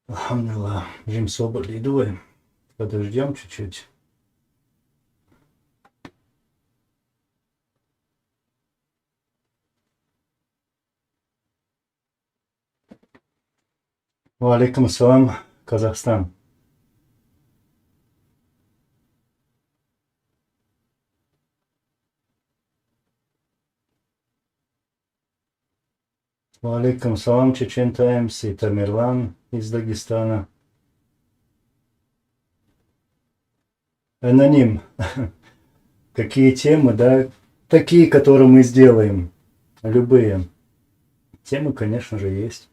Алхамдулилlah. Жим свободный, давай. Подождем чуть-чуть. Валейкум ассалам, Казахстан. Валейкум ассалам, Чечен Таймс и Тамерлан из Дагестана. Аноним. Какие темы, да? Такие, которые мы сделаем. Любые. Темы, конечно же, есть.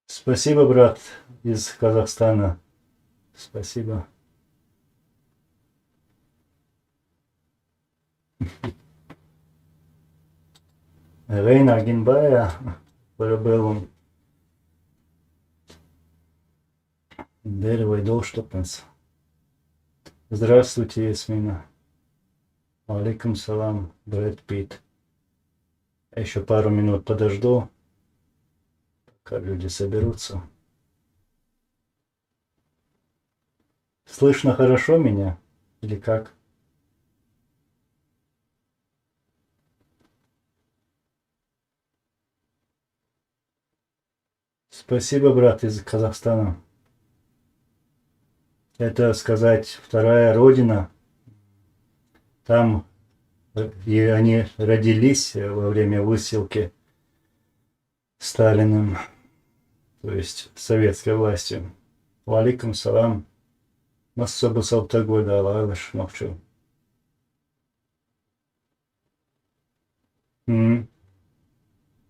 Спасибо, брат из Казахстана. Спасибо. Рейна Агинбая, Парабеллум. Дерево и Долштопенс. Здравствуйте, Ясмина. Алейкум салам, Брэд Питт. Еще пару минут подожду, пока люди соберутся. Слышно хорошо меня? Или как? Спасибо, брат из Казахстана. Это, сказать, вторая родина. Там и они родились во время высылки Сталиным, то есть советской властью. Валикум салам. Насобы салтагода алалыш мовчу.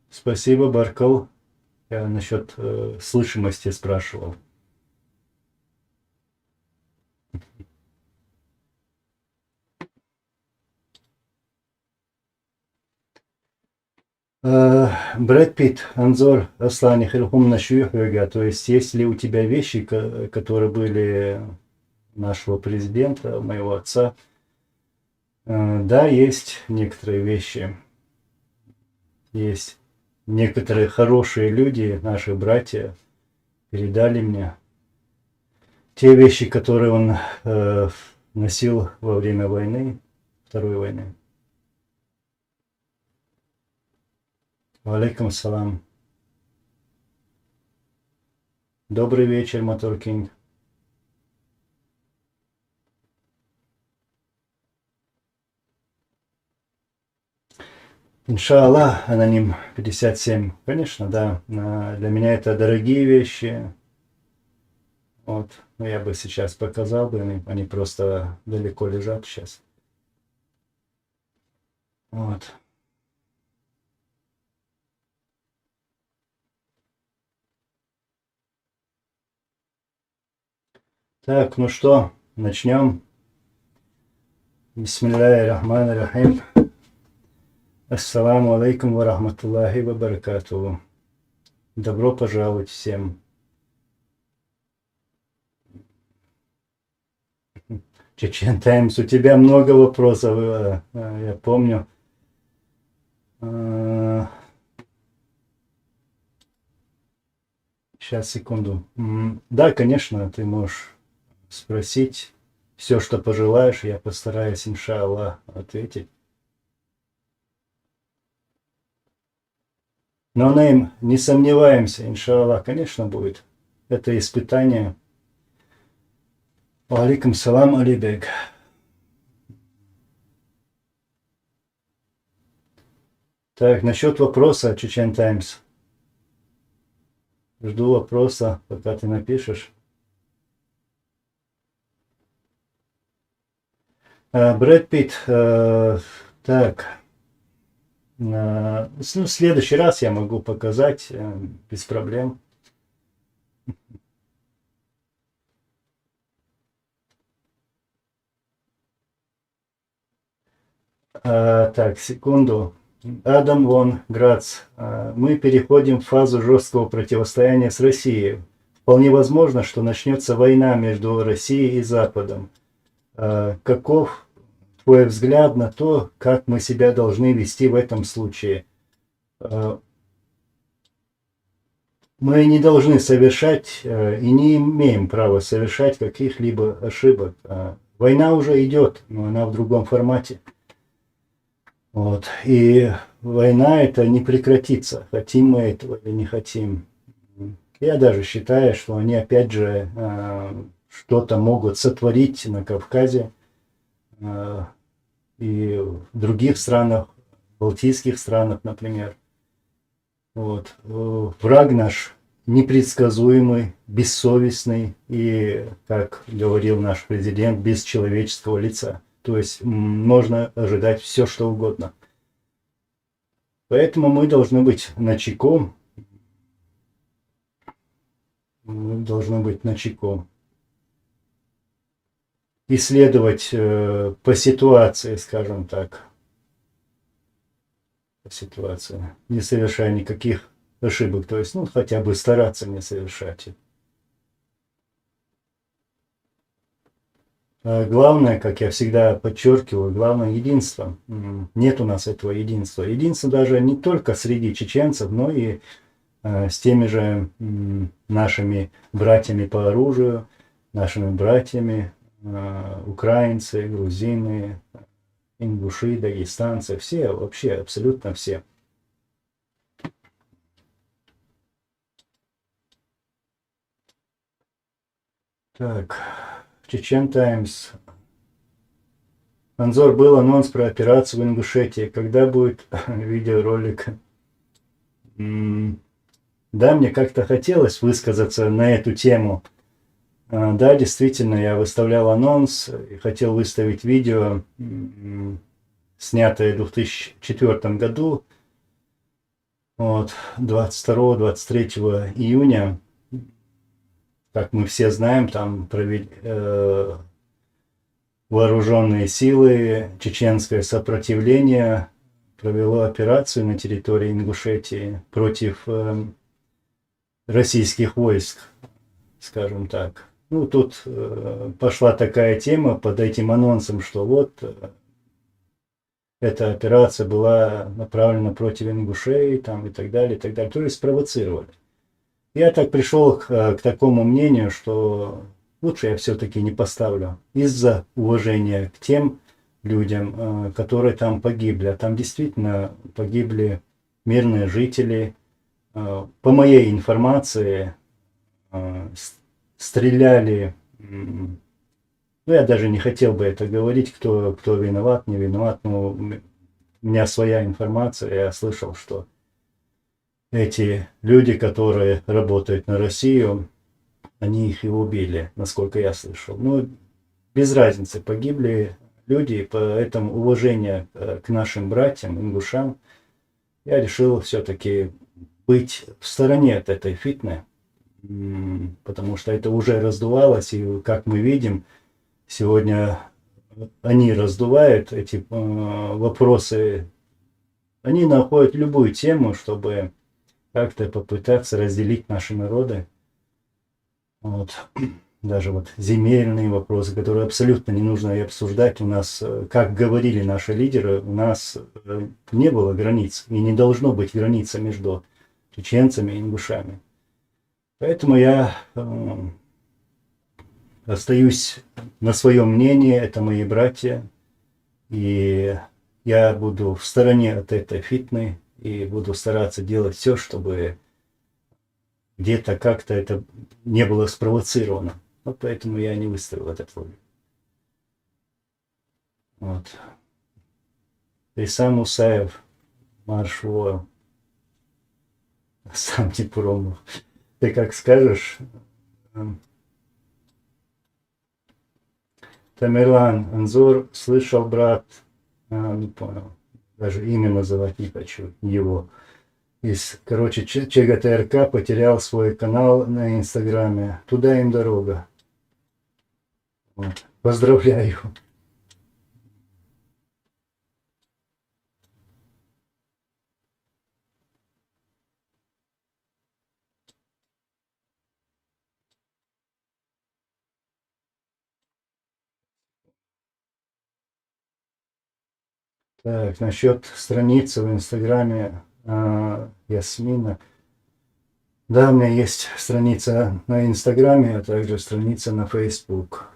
Спасибо, Баркал. Я насчет слышимости спрашивал. Брэд Питт, Анзор, Аслани, Хирхум Нашюхвега. То есть ли у тебя вещи, которые были нашего президента, моего отца? Да, есть некоторые вещи. Есть некоторые хорошие люди, наши братья, передали мне те вещи, которые он носил во время войны, Второй войны. Валейкум салам. Добрый вечер, Мотор Кинг. Иншаллах, аноним 57. Конечно, да. Для меня это дорогие вещи. Вот. Но я бы сейчас показал бы, они просто далеко лежат сейчас. Вот. Так, ну что, начнем. Бисмиллахи рахмани рахим. Ассаламу алейкум ва рахматуллахи ва баракатуху. Добро пожаловать всем. Чечен Таймс, у тебя много вопросов, я помню. Сейчас, секунду. Да, конечно, ты можешь спросить все, что пожелаешь. Я постараюсь, иншаллах, ответить. Но Нейм, не сомневаемся, иншаллах, конечно, будет. Это испытание. Алейкум салам, Алибек. Так, насчет вопроса, Чечен Таймс. Жду вопроса, пока ты напишешь. Брэд Питт, так. Ну, в следующий раз я могу показать без проблем. Так, секунду. Адам Вон Грац. Мы переходим в фазу жесткого противостояния с Россией. В вполне возможно, что начнется война между Россией и Западом. Каков твой взгляд на то, как мы себя должны вести в этом случае? Мы не должны совершать и не имеем права совершать каких-либо ошибок. Война уже идет, но она в другом формате. Вот. И война это не прекратится, хотим мы этого или не хотим. Я даже считаю, что они опять же что-то могут сотворить на Кавказе и в других странах, балтийских странах, например. Вот. Враг наш непредсказуемый, бессовестный и, как говорил наш президент, без человеческого лица. То есть можно ожидать все, что угодно. Поэтому мы должны быть начеку. Мы должны быть начеку. Исследовать по ситуации, скажем так. По ситуации. Не совершая никаких ошибок. То есть, хотя бы стараться не совершать. Главное, как я всегда подчеркиваю, главное единство. Нет у нас этого единства. Единство даже не только среди чеченцев, но и с теми же нашими братьями по оружию, нашими братьями, украинцы, грузины, ингуши, дагестанцы, все, вообще абсолютно все. Так, Чечен Таймс. Анзор, был анонс про операцию в Ингушетии. Когда будет видеоролик? Да, мне как-то хотелось высказаться на эту тему. Да, действительно, я выставлял анонс и хотел выставить видео, снятое в 2004 году, вот, 22-23 июня. Как мы все знаем, там вооруженные силы, чеченское сопротивление провело операцию на территории Ингушетии против российских войск, скажем так. Тут пошла такая тема под этим анонсом, что вот эта операция была направлена против ингушей там, и так далее, и так далее. То есть спровоцировали. Я так пришел к такому мнению, что лучше я все-таки не поставлю из-за уважения к тем людям, которые там погибли. А там действительно погибли мирные жители. По моей информации, стреляли, я даже не хотел бы это говорить, кто виноват, не виноват, но у меня своя информация, я слышал, что эти люди, которые работают на Россию, они их и убили, насколько я слышал. Без разницы, погибли люди, поэтому уважение к нашим братьям, ингушам, я решил все-таки быть в стороне от этой фитны, потому что это уже раздувалось, и как мы видим, сегодня они раздувают эти вопросы, они находят любую тему, чтобы как-то попытаться разделить наши народы. Вот. Даже вот земельные вопросы, которые абсолютно не нужно и обсуждать. У нас, как говорили наши лидеры, у нас не было границ и не должно быть границы между чеченцами и ингушами. Поэтому я остаюсь на своем мнении, это мои братья, и я буду в стороне от этой фитны и буду стараться делать все, чтобы где-то как-то это не было спровоцировано. Вот поэтому я не выставил этот ролик. Вот. Исам Мусаев, Маршво, сам не пробовал. Ты как скажешь? Тамерлан, Анзор, слышал, брат, не понял, даже имя называть не хочу, его. ЧГТРК потерял свой канал на Инстаграме. Туда им дорога. Вот. Поздравляю. Так, насчет страницы в Инстаграме Ясмина. Да, у меня есть страница на Инстаграме, а также страница на Facebook.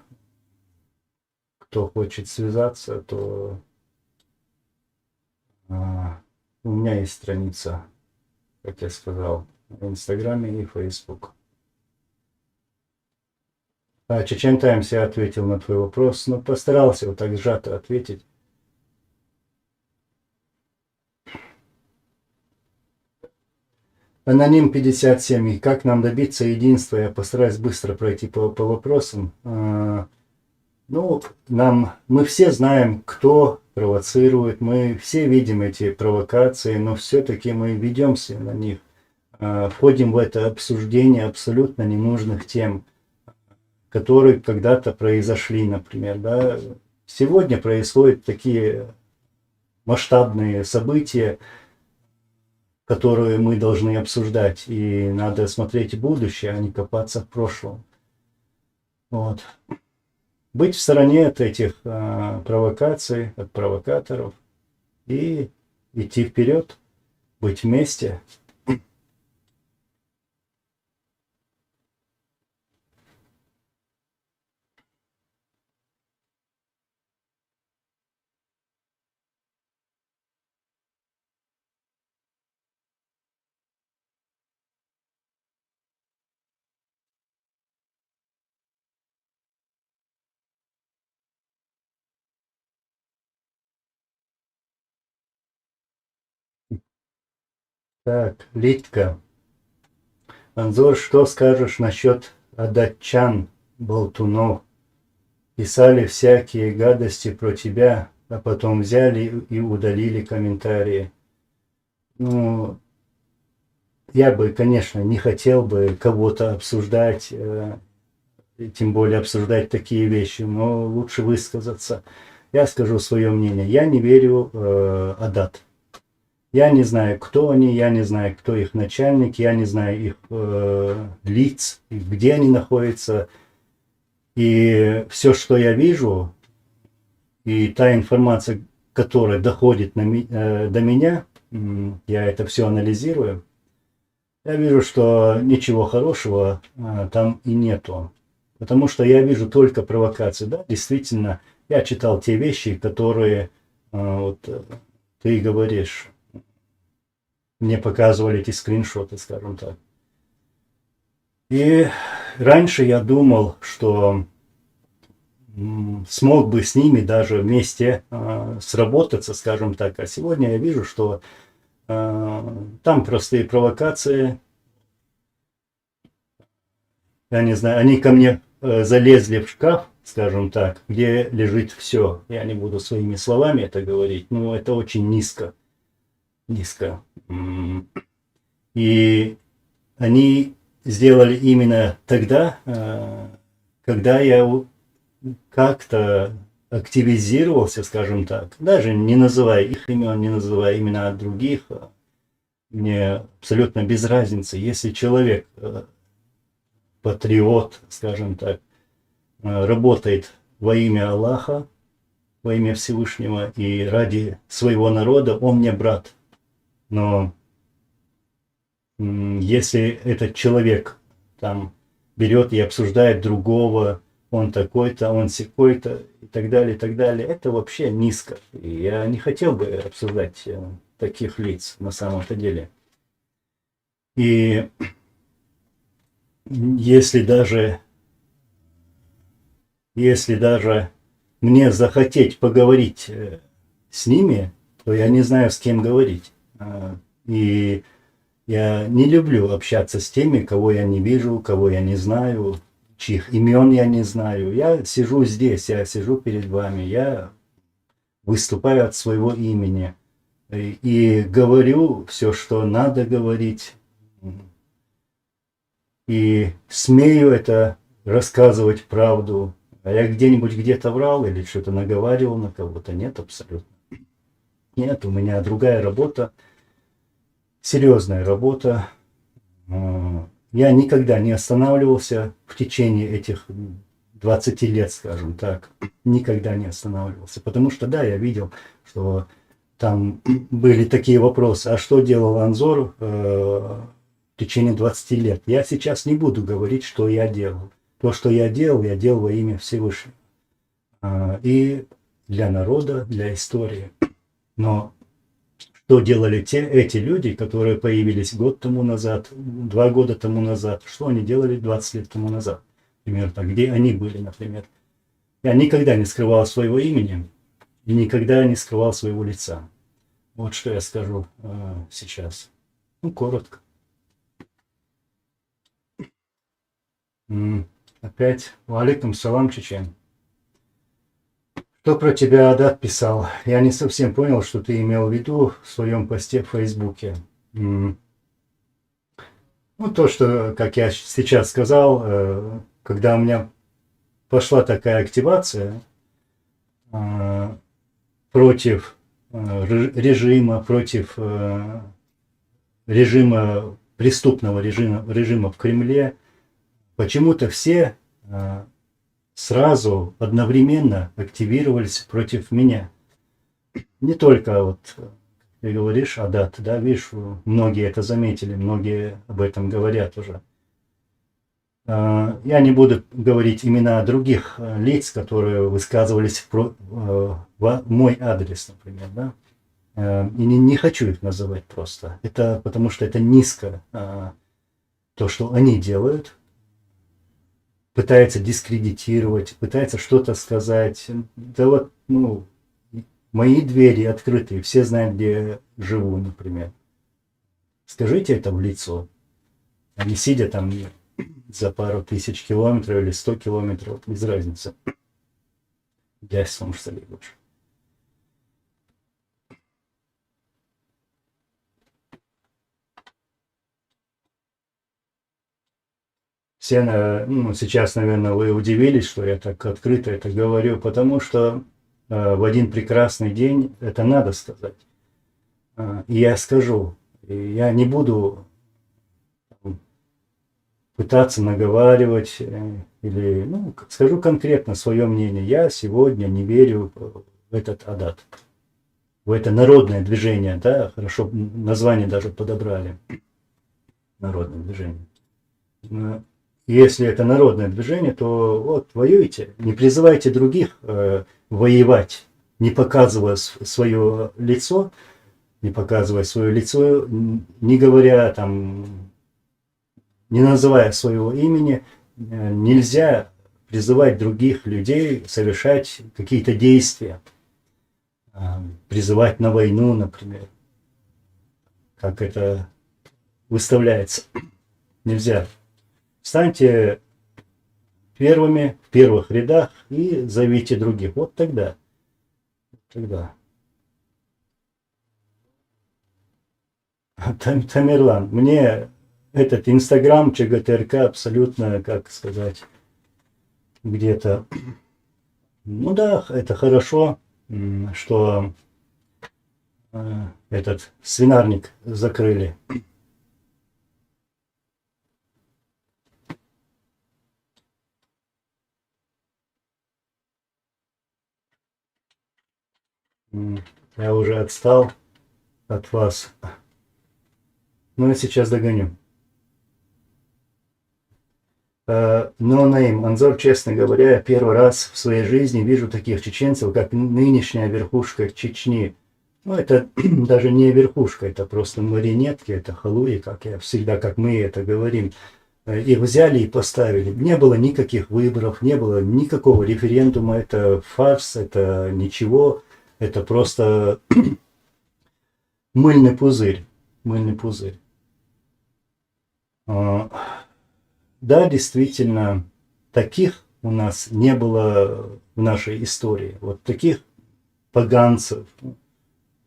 Кто хочет связаться, то у меня есть страница, как я сказал, в Инстаграме и Facebook. Чечен Таймс, я ответил на твой вопрос, но постарался вот так сжато ответить. Аноним 57. И как нам добиться единства? Я постараюсь быстро пройти по вопросам. Ну, мы все знаем, кто провоцирует, мы все видим эти провокации, но все-таки мы ведемся на них, входим в это обсуждение абсолютно ненужных тем, которые когда-то произошли, например. Да? Сегодня происходят такие масштабные события, которые мы должны обсуждать, и надо смотреть в будущее, а не копаться в прошлом. Вот. Быть в стороне от этих провокаций, от провокаторов и идти вперед, быть вместе. Так, Литка. Анзор, что скажешь насчет датчан, болтунов? Писали всякие гадости про тебя, а потом взяли и удалили комментарии. Ну, я бы, конечно, не хотел бы кого-то обсуждать, тем более обсуждать такие вещи, но лучше высказаться. Я скажу свое мнение. Я не верю Адат. Я не знаю, кто они, я не знаю, кто их начальник, я не знаю их лиц, где они находятся. И все, что я вижу, и та информация, которая доходит до меня, я это все анализирую, я вижу, что ничего хорошего там и нету. Потому что я вижу только провокации. Да, действительно, я читал те вещи, которые вот, ты говоришь. Мне показывали эти скриншоты, скажем так. И раньше я думал, что смог бы с ними даже вместе сработаться, скажем так. А сегодня я вижу, что там простые провокации. Я не знаю, они ко мне залезли в шкаф, скажем так, где лежит все. Я не буду своими словами это говорить, но это очень низко. Низко. И они сделали именно тогда, когда я как-то активизировался, скажем так, даже не называя их имен, не называя имена других, мне абсолютно без разницы. Если человек, патриот, скажем так, работает во имя Аллаха, во имя Всевышнего и ради своего народа, он мне брат. Но если этот человек там берет и обсуждает другого, он такой-то, он сякой-то и так далее, это вообще низко. И я не хотел бы обсуждать таких лиц на самом-то деле. И если даже мне захотеть поговорить с ними, то я не знаю, с кем говорить. И я не люблю общаться с теми, кого я не вижу, кого я не знаю, чьих имен я не знаю. Я сижу здесь, я сижу перед вами, я выступаю от своего имени и говорю все, что надо говорить. И смею это рассказывать правду. А я где-нибудь где-то врал или что-то наговаривал на кого-то? Нет, абсолютно. Нет, у меня другая работа, серьезная работа. Я никогда не останавливался в течение этих 20 лет, скажем так. Никогда не останавливался. Потому что, да, я видел, что там были такие вопросы, а что делал Анзор в течение 20 лет? Я сейчас не буду говорить, что я делал. То, что я делал во имя Всевышнего. И для народа, для истории. Но что делали эти люди, которые появились год тому назад, 2 года тому назад? Что они делали 20 лет тому назад? Например, так, где они были, например? Я никогда не скрывал своего имени и никогда не скрывал своего лица. Вот что я скажу сейчас. Ну, коротко. Опять. Валикум салам, чечен. Что про тебя Адат писал? Я не совсем понял, что ты имел в виду в своем посте в Фейсбуке. Ну, то, что, как я сейчас сказал, когда у меня пошла такая активация против режима, против режима, преступного режима в Кремле, почему-то все сразу одновременно активировались против меня. Не только вот, ты говоришь, Адат, да, видишь, многие это заметили, многие об этом говорят уже. Я не буду говорить имена других лиц, которые высказывались в мой адрес, например, да. И не хочу их называть просто. Это потому что это низко то, что они делают. Пытается дискредитировать, пытается что-то сказать. Да вот, ну, мои двери открыты, все знают, где я живу, например. Скажите это в лицо. Они сидя там за пару тысяч километров или 100 километров, без разницы. Я сам что ли лучше. Все, ну, сейчас, наверное, вы удивились, что я так открыто это говорю, потому что в один прекрасный день это надо сказать. И я скажу, и я не буду пытаться наговаривать или, ну, скажу конкретно свое мнение. Я сегодня не верю в этот Адат, в это народное движение, да, хорошо название даже подобрали, народное движение. Если это народное движение, то вот воюйте, не призывайте других воевать, не показывая свое лицо, не говоря там, не называя своего имени. Нельзя призывать других людей совершать какие-то действия, призывать на войну, например, как это выставляется. Нельзя. Станьте первыми, в первых рядах и зовите других. Вот тогда. Тамерлан, мне этот Инстаграм ЧГТРК абсолютно, как сказать, где-то... Ну да, это хорошо, что этот свинарник закрыли. Я уже отстал от вас. Но я сейчас догоню. Но, Наим, Анзор, честно говоря, я первый раз в своей жизни вижу таких чеченцев, как нынешняя верхушка Чечни. Ну, это даже не верхушка, это просто марионетки, это халуи, как я всегда, как мы это говорим. Их взяли и поставили. Не было никаких выборов, не было никакого референдума, это фарс, это ничего. Это просто мыльный пузырь. Мыльный пузырь. Да, действительно, таких у нас не было в нашей истории. Вот таких поганцев,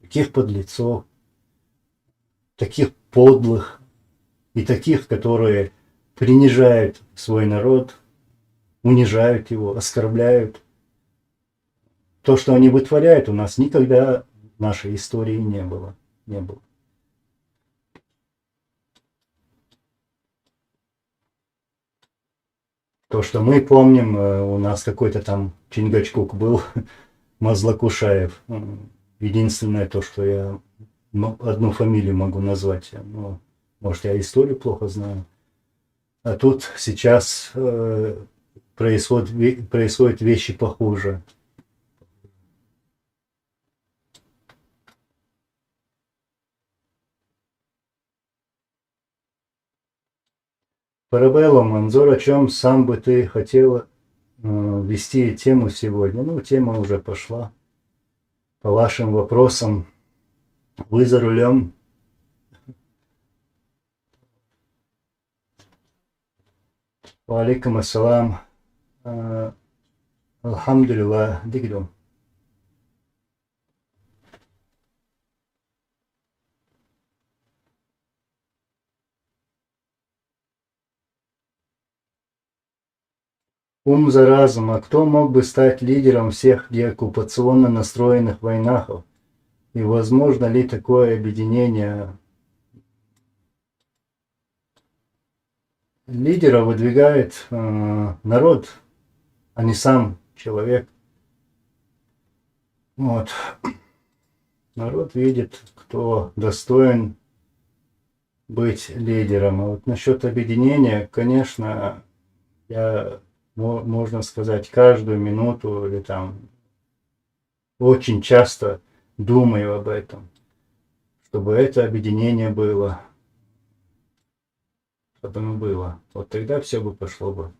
таких подлецов, таких подлых и таких, которые принижают свой народ, унижают его, оскорбляют. То, что они вытворяют, у нас никогда в нашей истории не было. Не было. То, что мы помним, у нас какой-то там Чингачгук был, Мазлакушаев. Единственное то, что я одну фамилию могу назвать. Ну, может, я историю плохо знаю. А тут сейчас происходят вещи похуже. Парабеллум, Анзор, о чем сам бы ты хотел вести тему сегодня? Ну, тема уже пошла. По вашим вопросам, вы за рулем. Валикум ассалам. Алхамдулилlah. Дигдум. Ум за разум. А кто мог бы стать лидером всех деоккупационно настроенных войнахов? И возможно ли такое объединение? Лидера выдвигает народ, а не сам человек. Вот. Народ видит, кто достоин быть лидером. А вот насчет объединения, конечно, я, можно сказать, каждую минуту или там очень часто думаю об этом, чтобы это объединение было. Чтобы оно было. Вот тогда все бы пошло бы.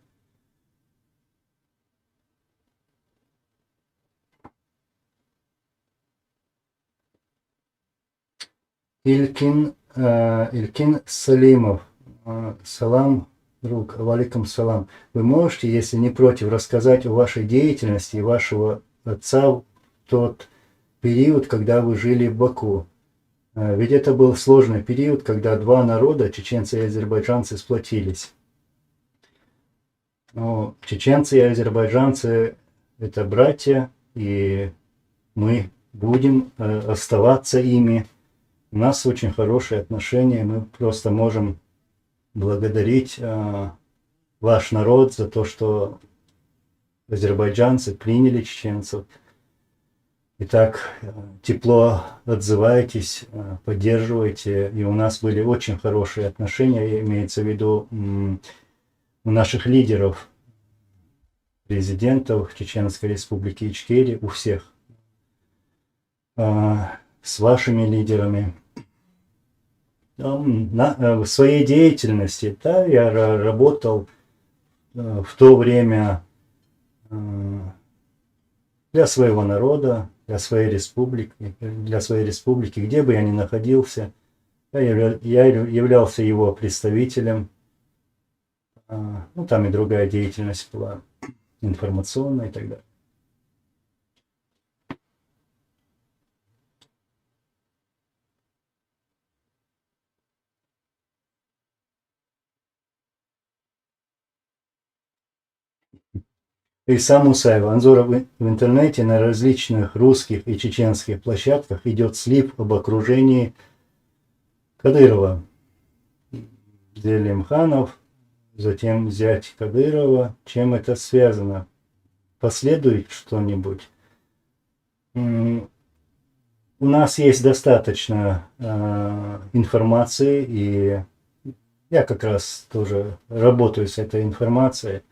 Илькин Салимов. Салам, друг. Валикум салам. Вы можете, если не против, рассказать о вашей деятельности и вашего отца в тот период, когда вы жили в Баку? Ведь это был сложный период, когда два народа, чеченцы и азербайджанцы, сплотились. Но чеченцы и азербайджанцы – это братья, и мы будем оставаться ими. У нас очень хорошие отношения, мы просто можем благодарить ваш народ за то, что азербайджанцы приняли чеченцев. И так тепло отзываетесь, поддерживаете. И у нас были очень хорошие отношения, имеется в виду у наших лидеров, президентов Чеченской Республики Ичкерия, у всех. С вашими лидерами. В своей деятельности, да, я работал в то время для своего народа, для своей республики, где бы я ни находился, я являлся его представителем. Ну, там и другая деятельность была, информационная и так далее. Ильсам Мусаева. Анзора, в интернете на различных русских и чеченских площадках идет слив об окружении Кадырова. Зелимханов, затем зять Кадырова. Чем это связано? Последует что-нибудь? У нас есть достаточно информации, и я как раз тоже работаю с этой информацией.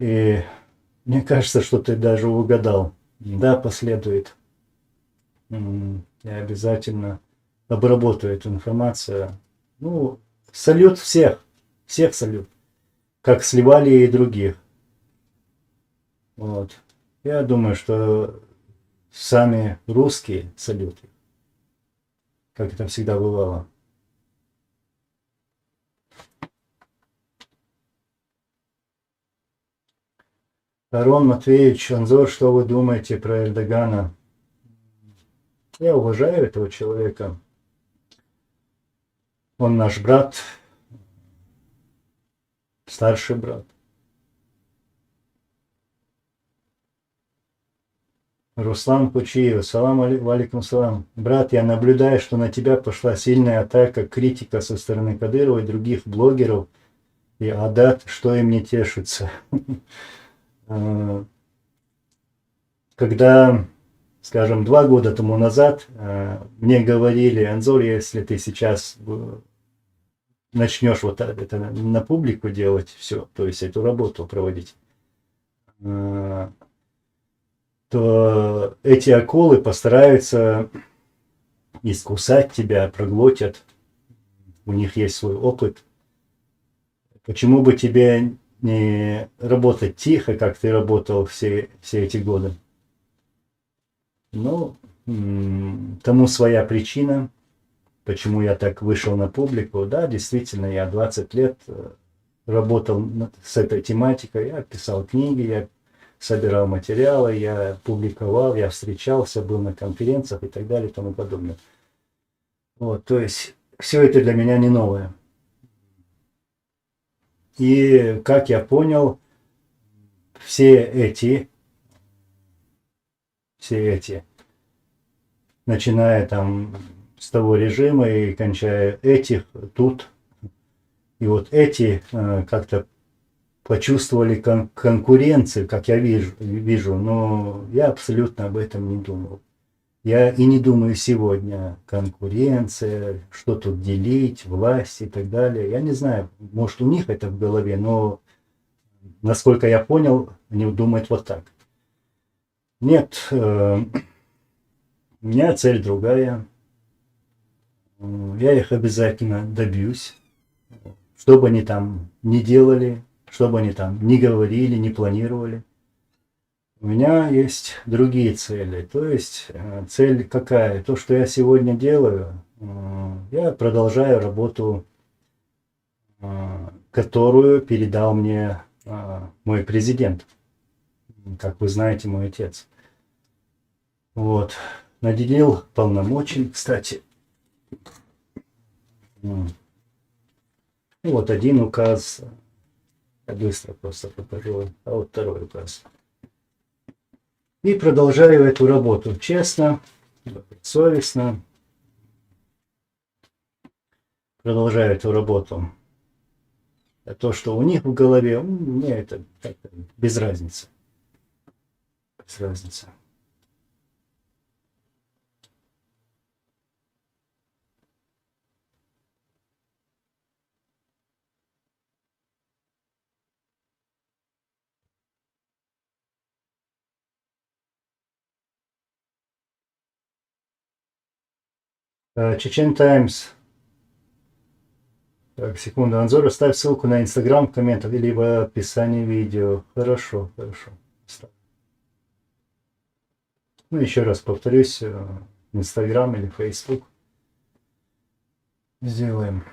И мне кажется, что ты даже угадал. Да, последует. Я обязательно обработаю эту информацию. Ну, салют всех. Всех салют. Как сливали и других. Вот. Я думаю, что сами русские салюты. Как это всегда бывало. Арон Матвеевич, Анзор, что вы думаете про Эрдогана? Я уважаю этого человека. Он наш брат, старший брат. Руслан Кучиев, салам алейкум салам. Брат, я наблюдаю, что на тебя пошла сильная атака, критика со стороны Кадырова и других блогеров. И Адат, что им не тешится. Когда скажем, 2 года тому назад мне говорили: Анзор, если ты сейчас начнешь вот это на публику делать, все, то есть эту работу проводить, то эти акулы постараются искусать тебя, проглотят. У них есть свой опыт. Почему бы тебе не работать тихо, как ты работал все эти годы? Ну, тому своя причина, почему я так вышел на публику. Да, действительно, я 20 лет работал с этой тематикой. Я писал книги, я собирал материалы, я публиковал, я встречался, был на конференциях и так далее и тому подобное. Вот, то есть все это для меня не новое. И как я понял, все эти, начиная там с того режима и кончая этих, тут, и вот эти как-то почувствовали конкуренцию, как я вижу, но я абсолютно об этом не думал. Я и не думаю сегодня конкуренция, что тут делить, власть и так далее. Я не знаю, может у них это в голове, но насколько я понял, они думают вот так. Нет, у меня цель другая. Я их обязательно добьюсь. Что бы они там ни делали, что бы они там ни говорили, ни планировали. У меня есть другие цели. То есть цель какая? То, что я сегодня делаю, я продолжаю работу, которую передал мне мой президент. Как вы знаете, мой отец. Вот. Наделил полномочий, кстати. Вот один указ. Я быстро просто покажу. А вот второй указ. И продолжаю эту работу честно, совестно. Продолжаю эту работу. А то, что у них в голове, мне это без разницы. Без разницы. Чечен Таймс. Так, секунду, Анзор, оставь ссылку на Инстаграм в комментах или в описании видео. Хорошо, хорошо. Ну, еще раз повторюсь, Инстаграм или Фейсбук. Сделаем.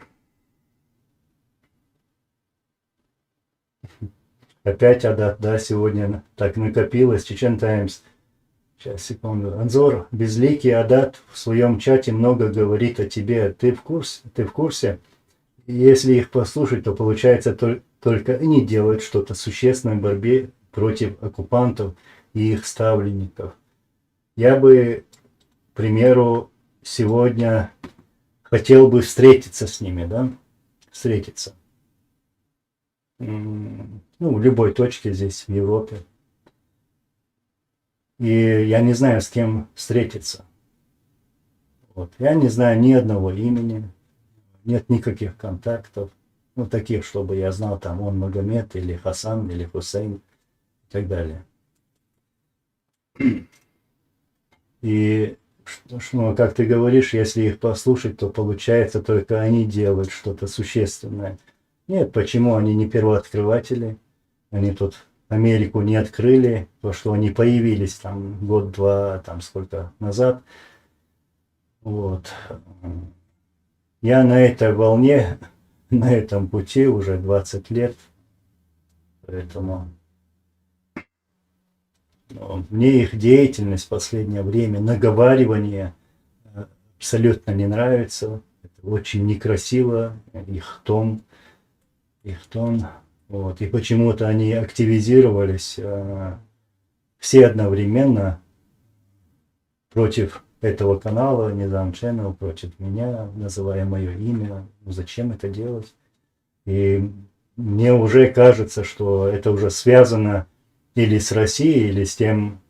Опять Адат, да, сегодня так накопилось. Чечен Таймс. Сейчас, секунду. Анзор, безликий Адат в своем чате много говорит о тебе. Ты в курсе? Ты в курсе? Если их послушать, то получается только они делают что-то существенное в борьбе против оккупантов и их ставленников. Я бы, к примеру, сегодня хотел бы встретиться с ними, да? Встретиться. Ну, в любой точке здесь, в Европе. И я не знаю, с кем встретиться. Вот. Я не знаю ни одного имени. Нет никаких контактов, ну, таких, чтобы я знал, там, он Магомед, или Хасан, или Хусейн, и так далее. И, ну, как ты говоришь, если их послушать, то получается, только они делают что-то существенное. Нет, почему они не первооткрыватели? Они тут Америку не открыли, то, что они появились там год-два, там сколько назад. Вот. Я на этой волне, на этом пути уже 20 лет, поэтому мне их деятельность в последнее время, наговаривание абсолютно не нравится. Это очень некрасиво, их тон. Вот. И почему-то они активизировались все одновременно против этого канала, Низам Channel, против меня, называя мое имя. Ну, зачем это делать? И мне уже кажется, что это уже связано или с Россией, или с тем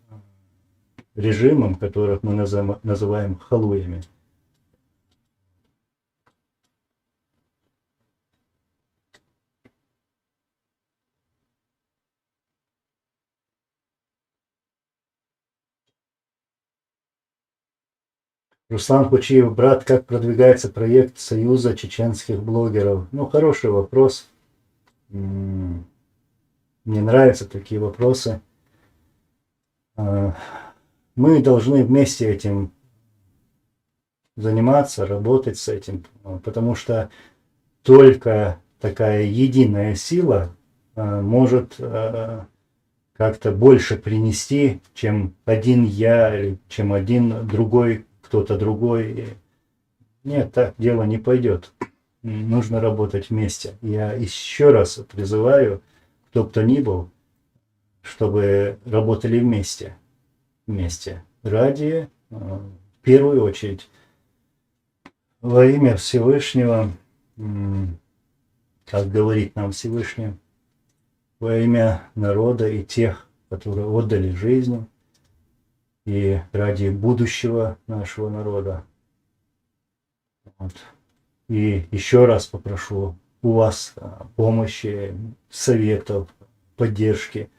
режимом, которых мы называем халуями. Руслан Хучиев, брат, как продвигается проект Союза чеченских блогеров? Ну, хороший вопрос. Мне нравятся такие вопросы. Мы должны вместе этим заниматься, работать с этим, потому что только такая единая сила может как-то больше принести, чем один я или чем один другой, кто-то другой. Нет, так дело не пойдет. Нужно работать вместе. Я еще раз призываю, кто бы то ни был, чтобы работали вместе. Ради, в первую очередь, во имя Всевышнего, как говорит нам Всевышний, во имя народа и тех, которые отдали жизнь, и ради будущего нашего народа. Вот. И еще раз попрошу у вас помощи, советов, поддержки,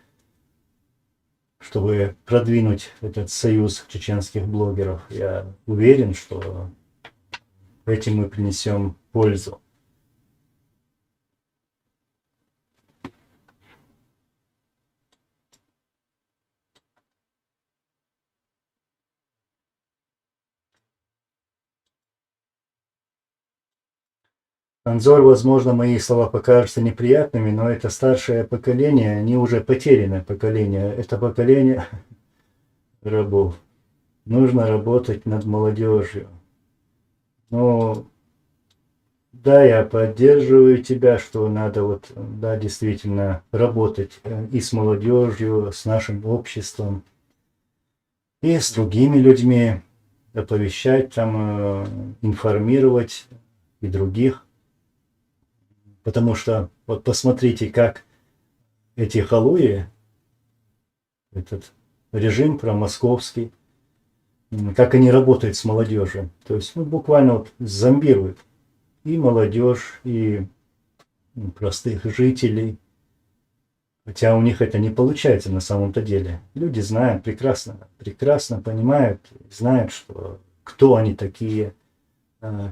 чтобы продвинуть этот союз чеченских блогеров. Я уверен, что этим мы принесем пользу. Анзор, возможно, мои слова покажутся неприятными, но это старшее поколение, они уже потерянное поколение. Это поколение рабов. Нужно работать над молодежью. Ну, да, я поддерживаю тебя, что надо вот, да, действительно работать и с молодежью, с нашим обществом, и с другими людьми, оповещать, там, информировать и других. Потому что вот посмотрите, как эти халуи, этот режим промосковский, как они работают с молодежью. То есть, ну, буквально вот зомбируют и молодежь, и простых жителей. Хотя у них это не получается на самом-то деле. Люди знают прекрасно понимают, знают, что, кто они такие,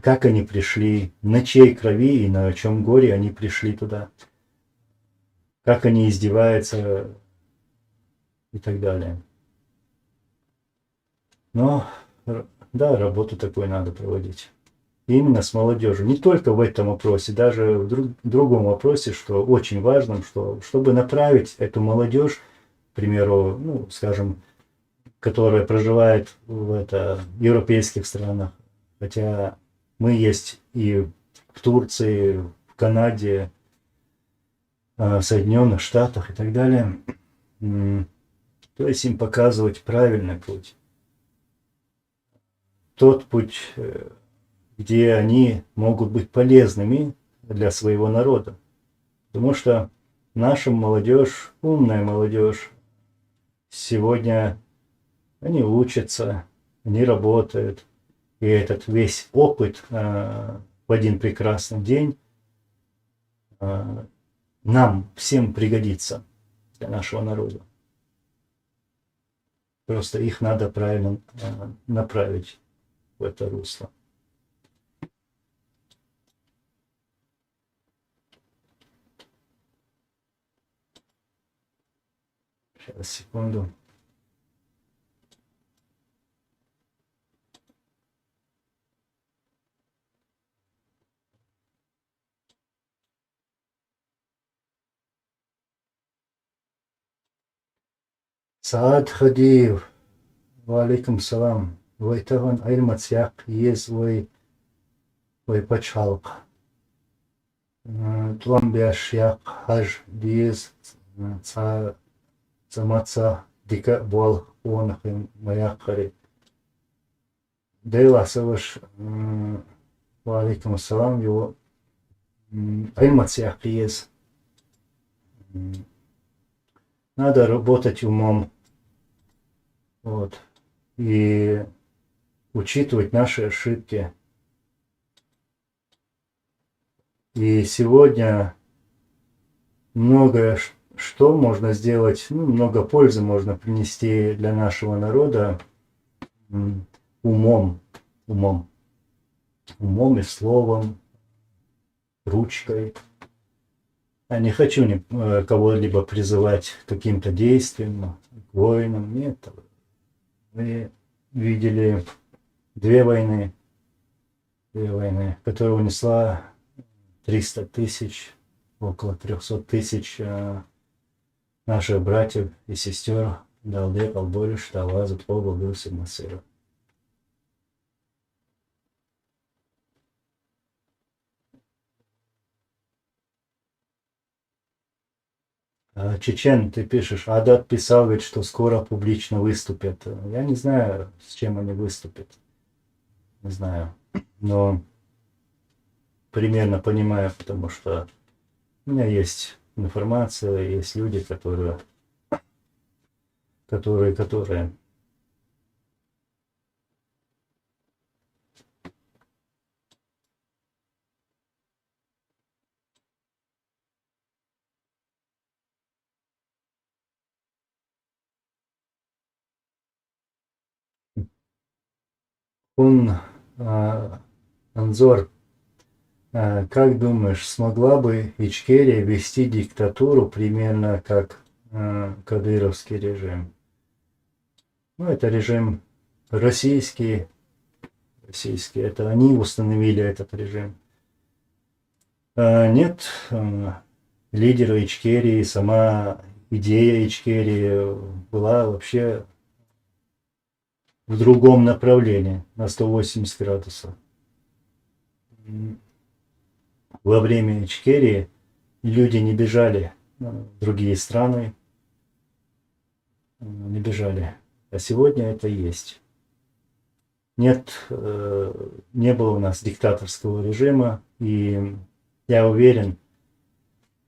как они пришли, на чьей крови и на чем горе они пришли туда, как они издеваются и так далее. Но, да, работу такую надо проводить. И именно с молодежью. Не только в этом вопросе, даже в другом вопросе, что очень важно, что, чтобы направить эту молодежь, к примеру, ну, скажем, которая проживает в европейских странах, хотя мы есть и в Турции, в Канаде, в Соединенных Штатах и так далее. То есть им показывать правильный путь. Тот путь, где они могут быть полезными для своего народа. Потому что наша молодежь, умная молодежь, сегодня они учатся, они работают. И этот весь опыт в один прекрасный день нам всем пригодится для нашего народа. Просто их надо правильно направить в это русло. Сейчас, секунду. Саад Хадиев, валейкум салам. Вайтаган айлмацяк ез вай пачалк. Тламбяшяк хаж диез цамаца дика буал онахим маякари. Дейла саваш валейкум салам его айлмацяк ез. Надо работать умом. Вот. и учитывать наши ошибки. И сегодня многое что можно сделать, ну, много пользы можно принести для нашего народа умом, умом, умом и словом, ручкой. Я не хочу кого-либо призывать к каким-то действиям, к войнам. Нет. Мы видели две войны, которые унесла 300 тысяч, около 300 тысяч наших братьев и сестер. Далде, Албориш, Тавазу, Побл, Гурси, Масыра. Чечен, ты пишешь, Адат писал, говорит, что скоро публично выступят. Я не знаю, с чем они выступят. Не знаю. Но примерно понимаю, потому что у меня есть информация, есть люди, которые он, Анзор, как думаешь, смогла бы Ичкерия вести диктатуру примерно как кадыровский режим? Ну, это режим российский, это они установили этот режим. Нет, лидера Ичкерии, сама идея Ичкерии была вообще в другом направлении, на 180 градусов. Во время Ичкерии люди не бежали в другие страны, не бежали. А сегодня это есть. Нет, не было у нас диктаторского режима, и я уверен,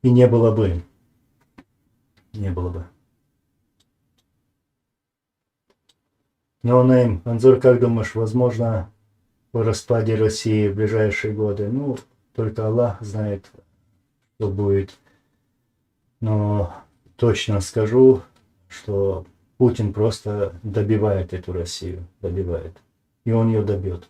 и не было бы. Не было бы. Но, Наим, Анзор, как думаешь, возможно, по распаде России в ближайшие годы? Ну, только Аллах знает, что будет. Но точно скажу, что Путин просто добивает эту Россию, добивает. И он ее добьет.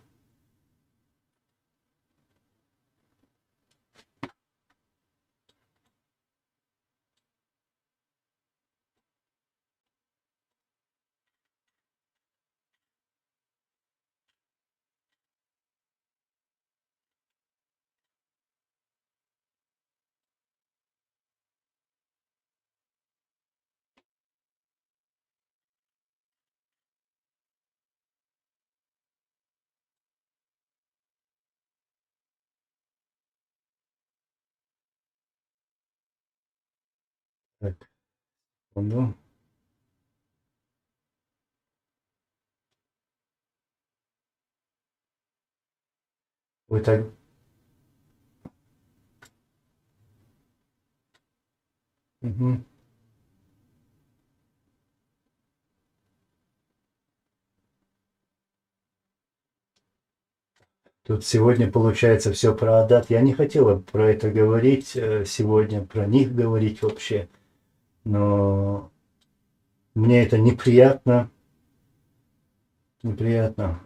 Так, секунду. Вы так... Угу. Тут сегодня получается все про Адат. Я не хотела про это говорить сегодня, про них говорить вообще. Но мне это неприятно. Неприятно.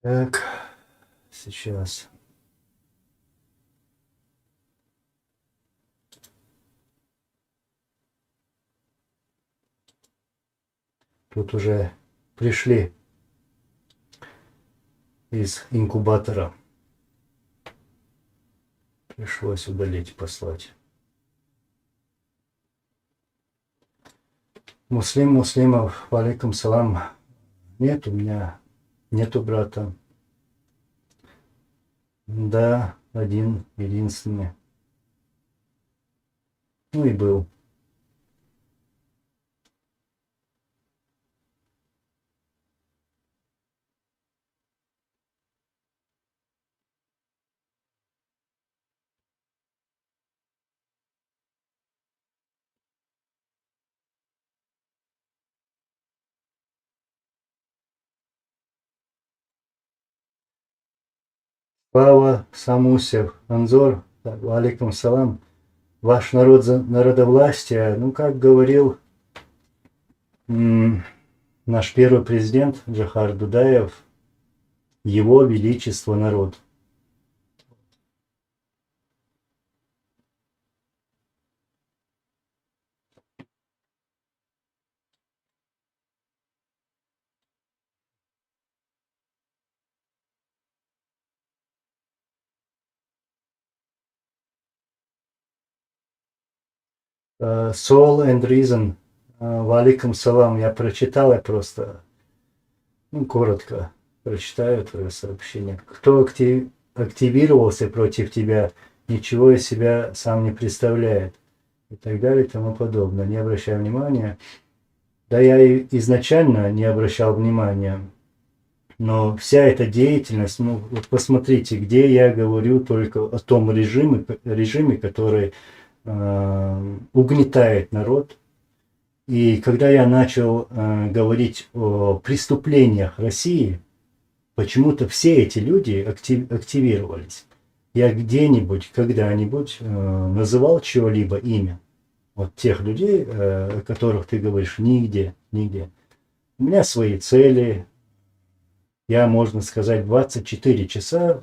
Так, сейчас. Тут уже пришли из инкубатора. Пришлось удалить, послать. Муслимов, валейкум салам. Нет у меня, нету брата. Да, один, единственный. Ну и был. Пава Самусев, Анзор, валейкум салам. Ваш народ за народовластие, ну, как говорил наш первый президент Джохар Дудаев, его величество народ. Soul and Reason, валейкум салам. Я прочитал, я просто, ну, коротко прочитаю твое сообщение. Кто активировался против тебя, ничего из себя сам не представляет. И так далее и тому подобное. Не обращай внимания. Да я и изначально не обращал внимания. Но вся эта деятельность, ну вот посмотрите, где я говорю только о том режиме, который угнетает народ. И когда я начал говорить о преступлениях России, почему-то все эти люди активировались. Я где-нибудь, когда-нибудь называл чего-либо имя. Вот тех людей, о которых ты говоришь, нигде, нигде. У меня свои цели. Я, можно сказать, 24 часа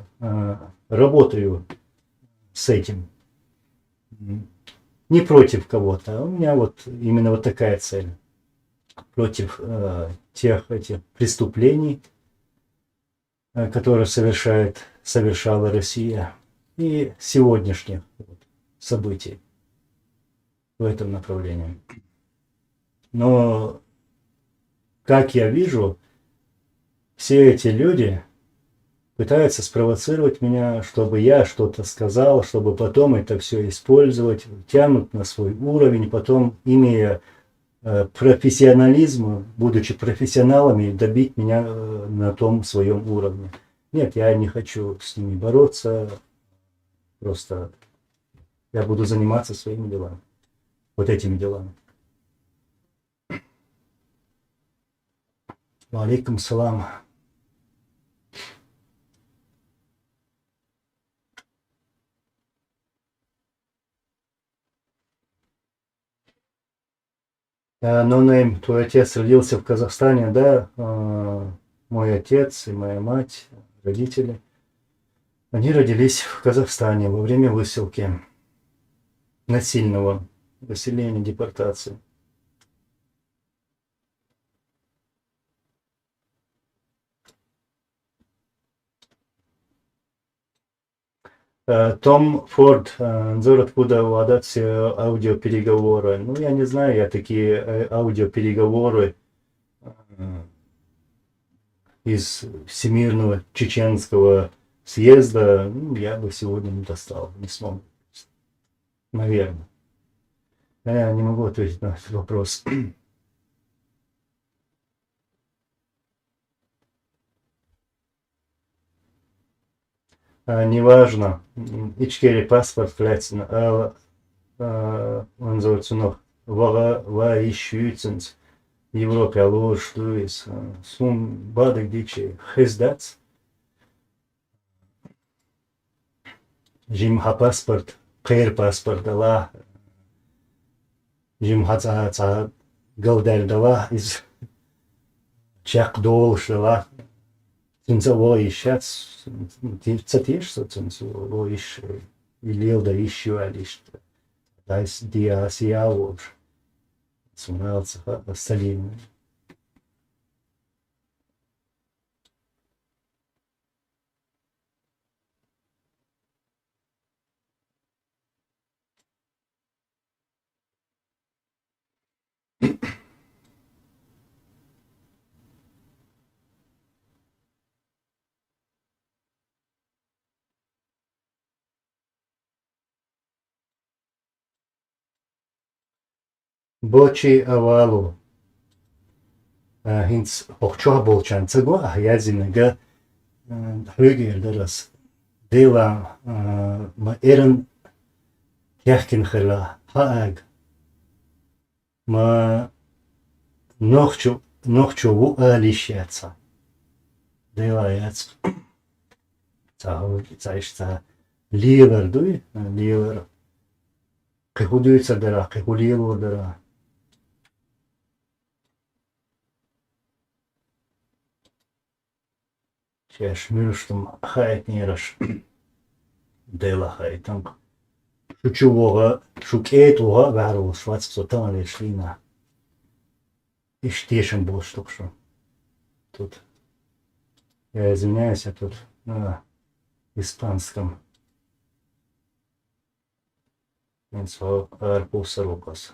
работаю с этим. Не против кого-то. У меня вот именно вот такая цель. Против тех этих преступлений, которые совершала Россия, и сегодняшних событий в этом направлении. Но, как я вижу, все эти люди пытаются спровоцировать меня, чтобы я что-то сказал, чтобы потом это все использовать, тянут на свой уровень, потом, имея профессионализм, будучи профессионалами, добить меня на том своем уровне. Нет, я не хочу с ними бороться, просто я буду заниматься своими делами, вот этими делами. Алейкум салам. Нонейм, твой отец родился в Казахстане, да? Мой отец и моя мать, родители, они родились в Казахстане во время высылки, насильного выселения, депортации. Том Форд, Анзор, откуда у Адат аудиопереговоры? Ну, я не знаю, я такие аудиопереговоры из Всемирного чеченского съезда, ну, я бы сегодня не достал, не смог. Наверное. Я не могу ответить на этот вопрос. Неважно, içkeri паспорт фляцин, он называется, но в Европе, алош, туис, сум бадык дичи, хездац, жимха паспорт, кэр паспорт дала, жимха ца галдер дала, из чак долш дала, цинца во ищац, цатеш, цинца во ищ, илил да ищу алиш, да is диа сиялош, цунался остальные. Бочи авалу. Хинц охчоа болчан цагва ахязинага хюгердерас. Дела ма эрен яхкин хела хааг. Ма нохчу ву алишяца. Дела яц. Цаишца ливер дуй, ливер. Кехудуйца дера, кехулилу дера. Чеш мюрштум хайт нераш. Дела хайтам. Шучувога, шукетуга вару швац сотан лешлина. И штешен был штук что. Тут. Я извиняюсь, я тут на испанском. Инсо арпуса рукас.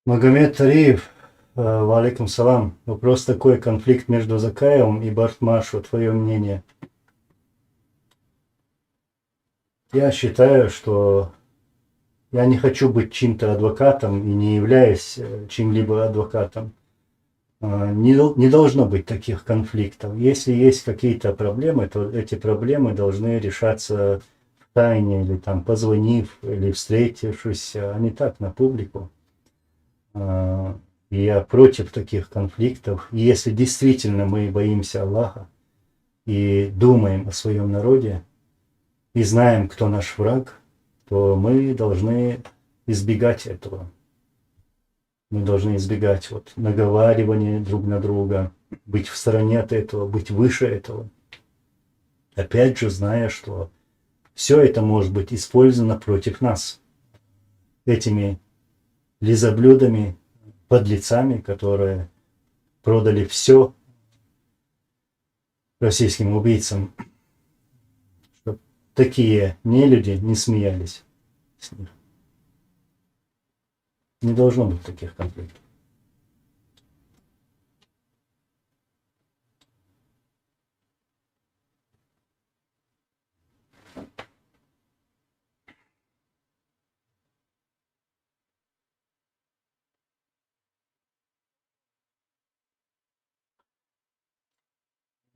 Магомед Тариев, валейкум салам. Вопрос такой, конфликт между Закаевым и Бартмашу, твое мнение? Я считаю, что я не хочу быть чьим-то адвокатом и не являюсь чьим-либо адвокатом. Не должно быть таких конфликтов. Если есть какие-то проблемы, то эти проблемы должны решаться в тайне, или там позвонив, или встретившись, а не так на публику. Я против таких конфликтов. И если действительно мы боимся Аллаха и думаем о своем народе, и знаем, кто наш враг, то мы должны избегать этого. Мы должны избегать наговаривания друг на друга, быть в стороне от этого, быть выше этого. Опять же, зная, что все это может быть использовано против нас. Этими лизоблюдами, подлецами, которые продали все российским убийцам, чтобы такие нелюди не смеялись с них. Не должно быть таких конфликтов.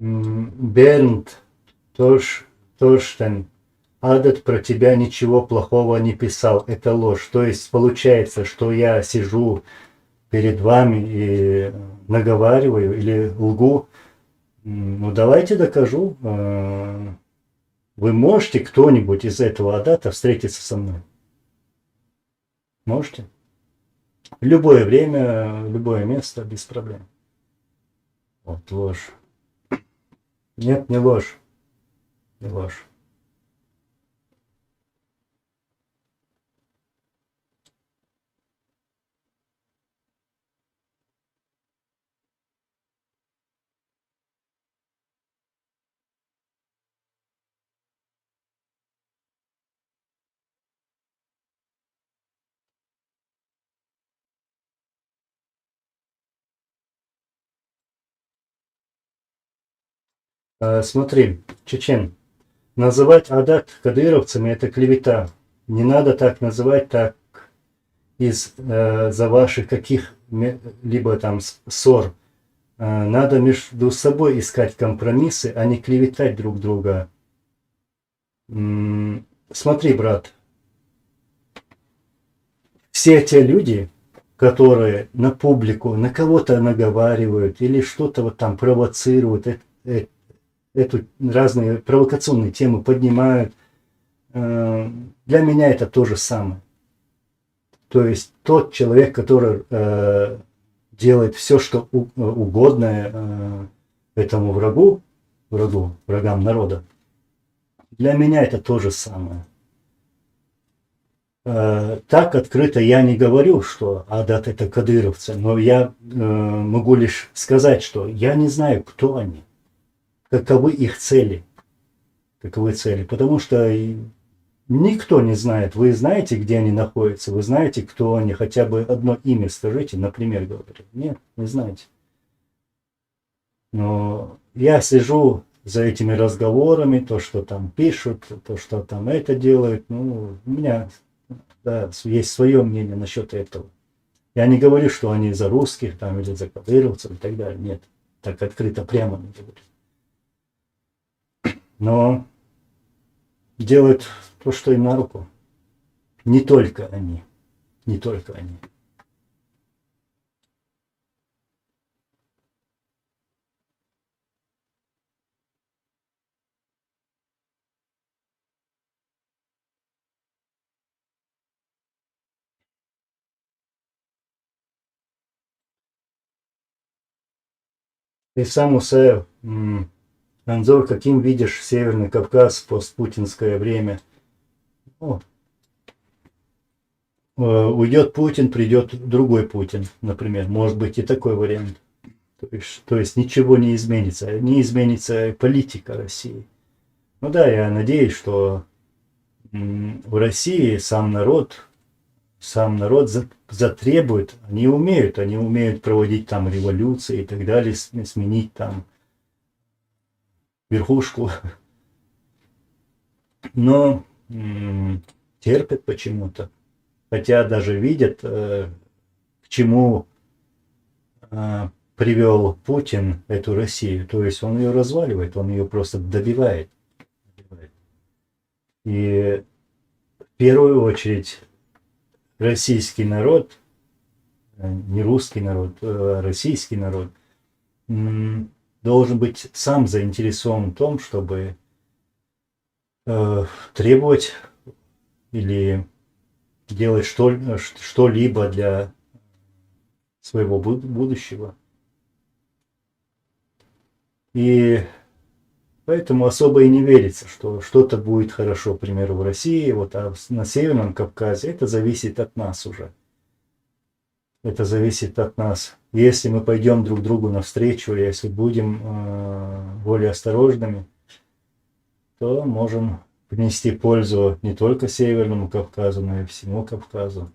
Бернт Торштен. Адат про тебя ничего плохого не писал. Это ложь. То есть получается, что я сижу перед вами и наговариваю или лгу. Ну давайте докажу. Вы можете кто-нибудь из этого адата встретиться со мной? Можете? В любое время, в любое место, без проблем. Вот ложь. Нет, не ложь. Не ложь. Смотри, чечен. Называть адат кадыровцами — это клевета. Не надо так называть, так из-за ваших каких-либо там ссор. Надо между собой искать компромиссы, а не клеветать друг друга. Смотри, брат, все те люди, которые на публику, на кого-то наговаривают или что-то вот там провоцируют, эту разные провокационные темы поднимают, для меня это то же самое. То есть тот человек, который делает все, что угодно этому врагам народа, для меня это то же самое. Так открыто я не говорю, что Адат это кадыровцы, но я могу лишь сказать, что я не знаю, кто они, каковы их цели, потому что никто не знает. Вы знаете, где они находятся, вы знаете, кто они, хотя бы одно имя скажите, например, говорю. Нет, не знаете. Но я слежу за этими разговорами, то, что там пишут, то, что там это делают. Ну, у меня да, есть свое мнение насчет этого. Я не говорю, что они за русских там или за кадыровцев и так далее. Нет, так открыто прямо не говорю. Но делают то, что им на руку. Не только они. Не только они. Ты сам, Усаев, Анзор, каким видишь Северный Кавказ в постпутинское время? Ну, уйдет Путин, придет другой Путин, например. Может быть и такой вариант. То есть ничего не изменится. Не изменится политика России. Ну да, я надеюсь, что в России сам народ затребует, они умеют проводить там революции и так далее, сменить там верхушку, но терпят почему-то, хотя даже видят, к чему привел Путин эту Россию, то есть он ее разваливает, он ее просто добивает. И в первую очередь российский народ, не русский народ, а российский народ, должен быть сам заинтересован в том, чтобы требовать или делать что-либо для своего будущего. И поэтому особо и не верится, что что-то будет хорошо, к примеру, в России, вот, а на Северном Кавказе это зависит от нас уже. Это зависит от нас. Если мы пойдем друг другу навстречу, если будем более осторожными, то можем принести пользу не только Северному Кавказу, но и всему Кавказу,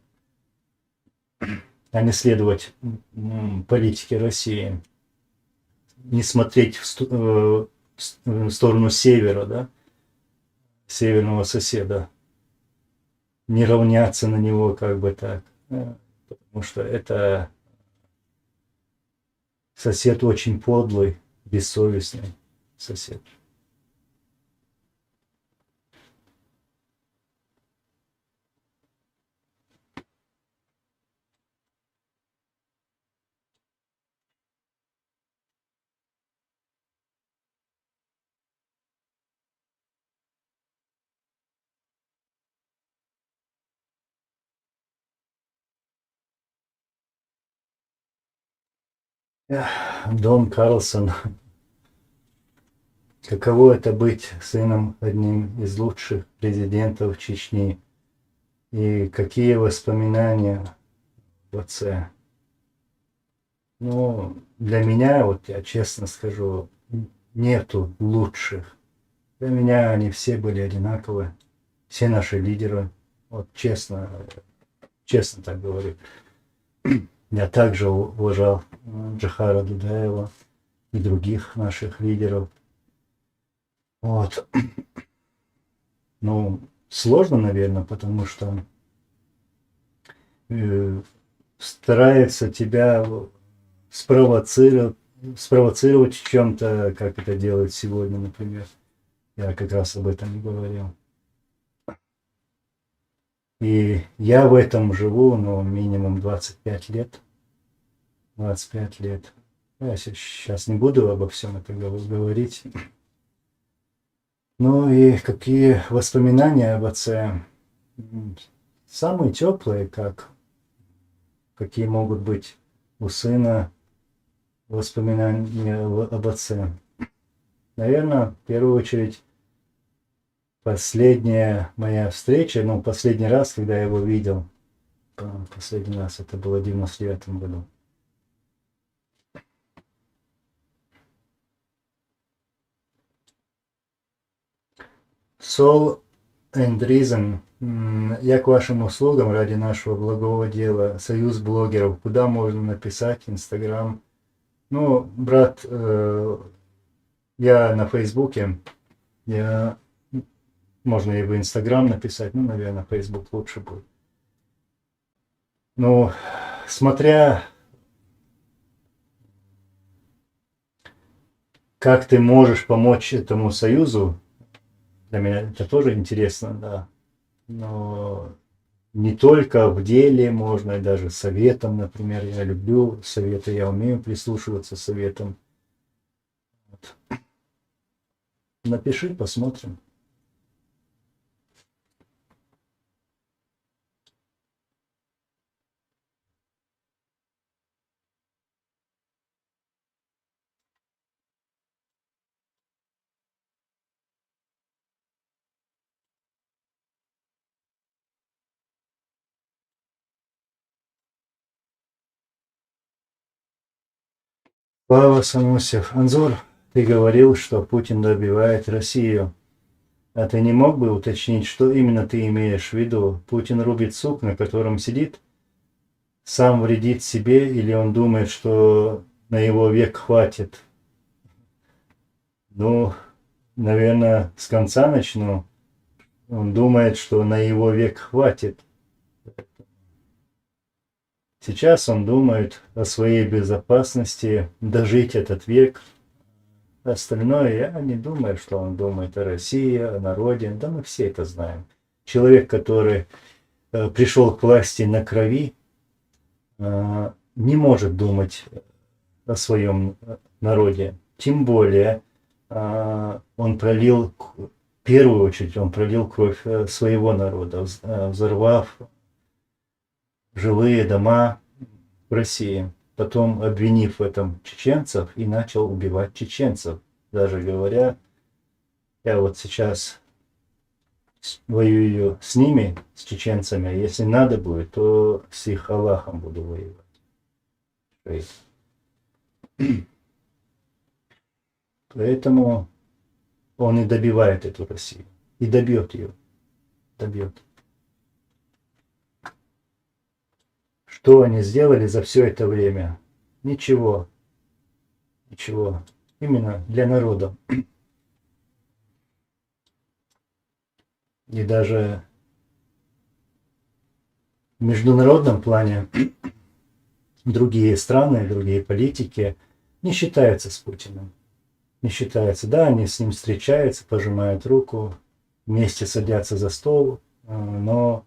а не следовать политике России, не смотреть в сторону севера, да, северного соседа, не равняться на него как бы так, потому что это сосед очень подлый, бессовестный сосед. Дон Карлсон. Каково это быть сыном одним из лучших президентов Чечни? И какие воспоминания в отце? Ну, для меня, вот я честно скажу, нету лучших. Для меня они все были одинаковы. Все наши лидеры. Вот честно так говорю. Я также уважал Джохара Дудаева и других наших лидеров. Вот. Ну, сложно, наверное, потому что старается тебя спровоцировать в чем-то, как это делают сегодня, например. Я как раз об этом и говорил. И я в этом живу, ну, минимум 25 лет. 25 лет. Я сейчас не буду обо всем этом говорить. Ну и какие воспоминания об отце? Самые теплые, какие могут быть у сына воспоминания об отце. Наверное, в первую очередь последняя моя встреча, ну, последний раз, когда я его видел, последний раз, это было в 99 году. Soul and Reason. Я к вашим услугам ради нашего благого дела. Союз блогеров. Куда можно написать? Инстаграм. Ну, брат, я на Фейсбуке. Можно и в Инстаграм написать. Ну, наверное, Фейсбук лучше будет. Ну, смотря как ты можешь помочь этому союзу, для меня это тоже интересно, да. Но не только в деле, можно и даже советом, например. Я люблю советы, я умею прислушиваться советам. Вот. Напиши, посмотрим. Слава Самусев. Анзор, ты говорил, что Путин добивает Россию. А ты не мог бы уточнить, что именно ты имеешь в виду? Путин рубит сук, на котором сидит? Сам вредит себе или он думает, что на его век хватит? Ну, наверное, с конца начну. Он думает, что на его век хватит. Сейчас он думает о своей безопасности, дожить этот век. Остальное я не думаю, что он думает о России, о народе. Да мы все это знаем. Человек, который пришел к власти на крови, не может думать о своем народе. Тем более он пролил, в первую очередь, он пролил кровь своего народа, взорвав жилые дома в России. Потом, обвинив в этом чеченцев, и начал убивать чеченцев. Даже говоря, я вот сейчас воюю с ними, с чеченцами, а если надо будет, то с их Аллахом буду воевать. Поэтому он и добивает эту Россию. И добьет ее. Добьет. Что они сделали за все это время? Ничего. Ничего. Именно для народа. И даже в международном плане другие страны, другие политики не считаются с Путиным. Не считаются. Да, они с ним встречаются, пожимают руку, вместе садятся за стол, но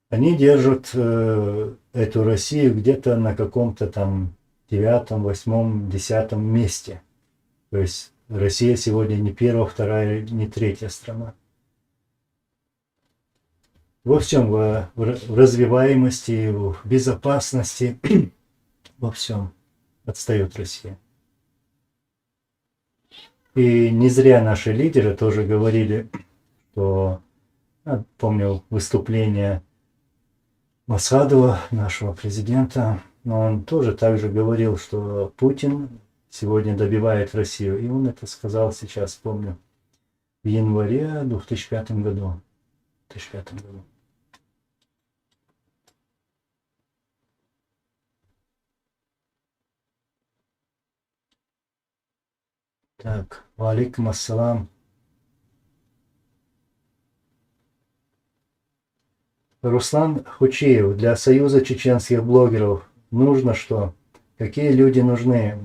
они держат эту Россию где-то на каком-то там 9, 8, 10 месте. То есть Россия сегодня не первая, вторая, не третья страна. Во всем, в развиваемости, в безопасности, во всем отстает Россия. И не зря наши лидеры тоже говорили, что, помню выступление Масхадова, нашего президента, но он тоже также говорил, что Путин сегодня добивает Россию. И он это сказал сейчас, помню, в январе 2005 году. 2005 году. Так, валикум ассалам. Руслан Хучеев, для Союза чеченских блогеров нужно что? Какие люди нужны?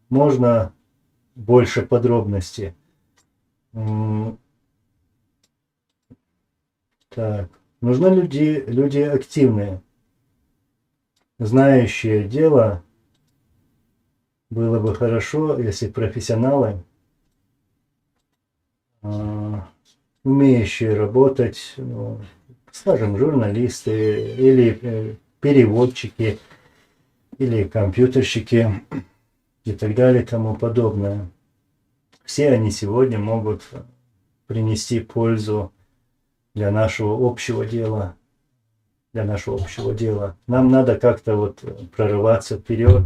Можно больше подробностей? Так, нужны люди активные, знающие дело. Было бы хорошо, если профессионалы, умеющие работать, скажем, журналисты или переводчики, или компьютерщики и так далее и тому подобное. Все они сегодня могут принести пользу для нашего общего дела, для нашего общего дела. Нам надо как-то вот прорываться вперед,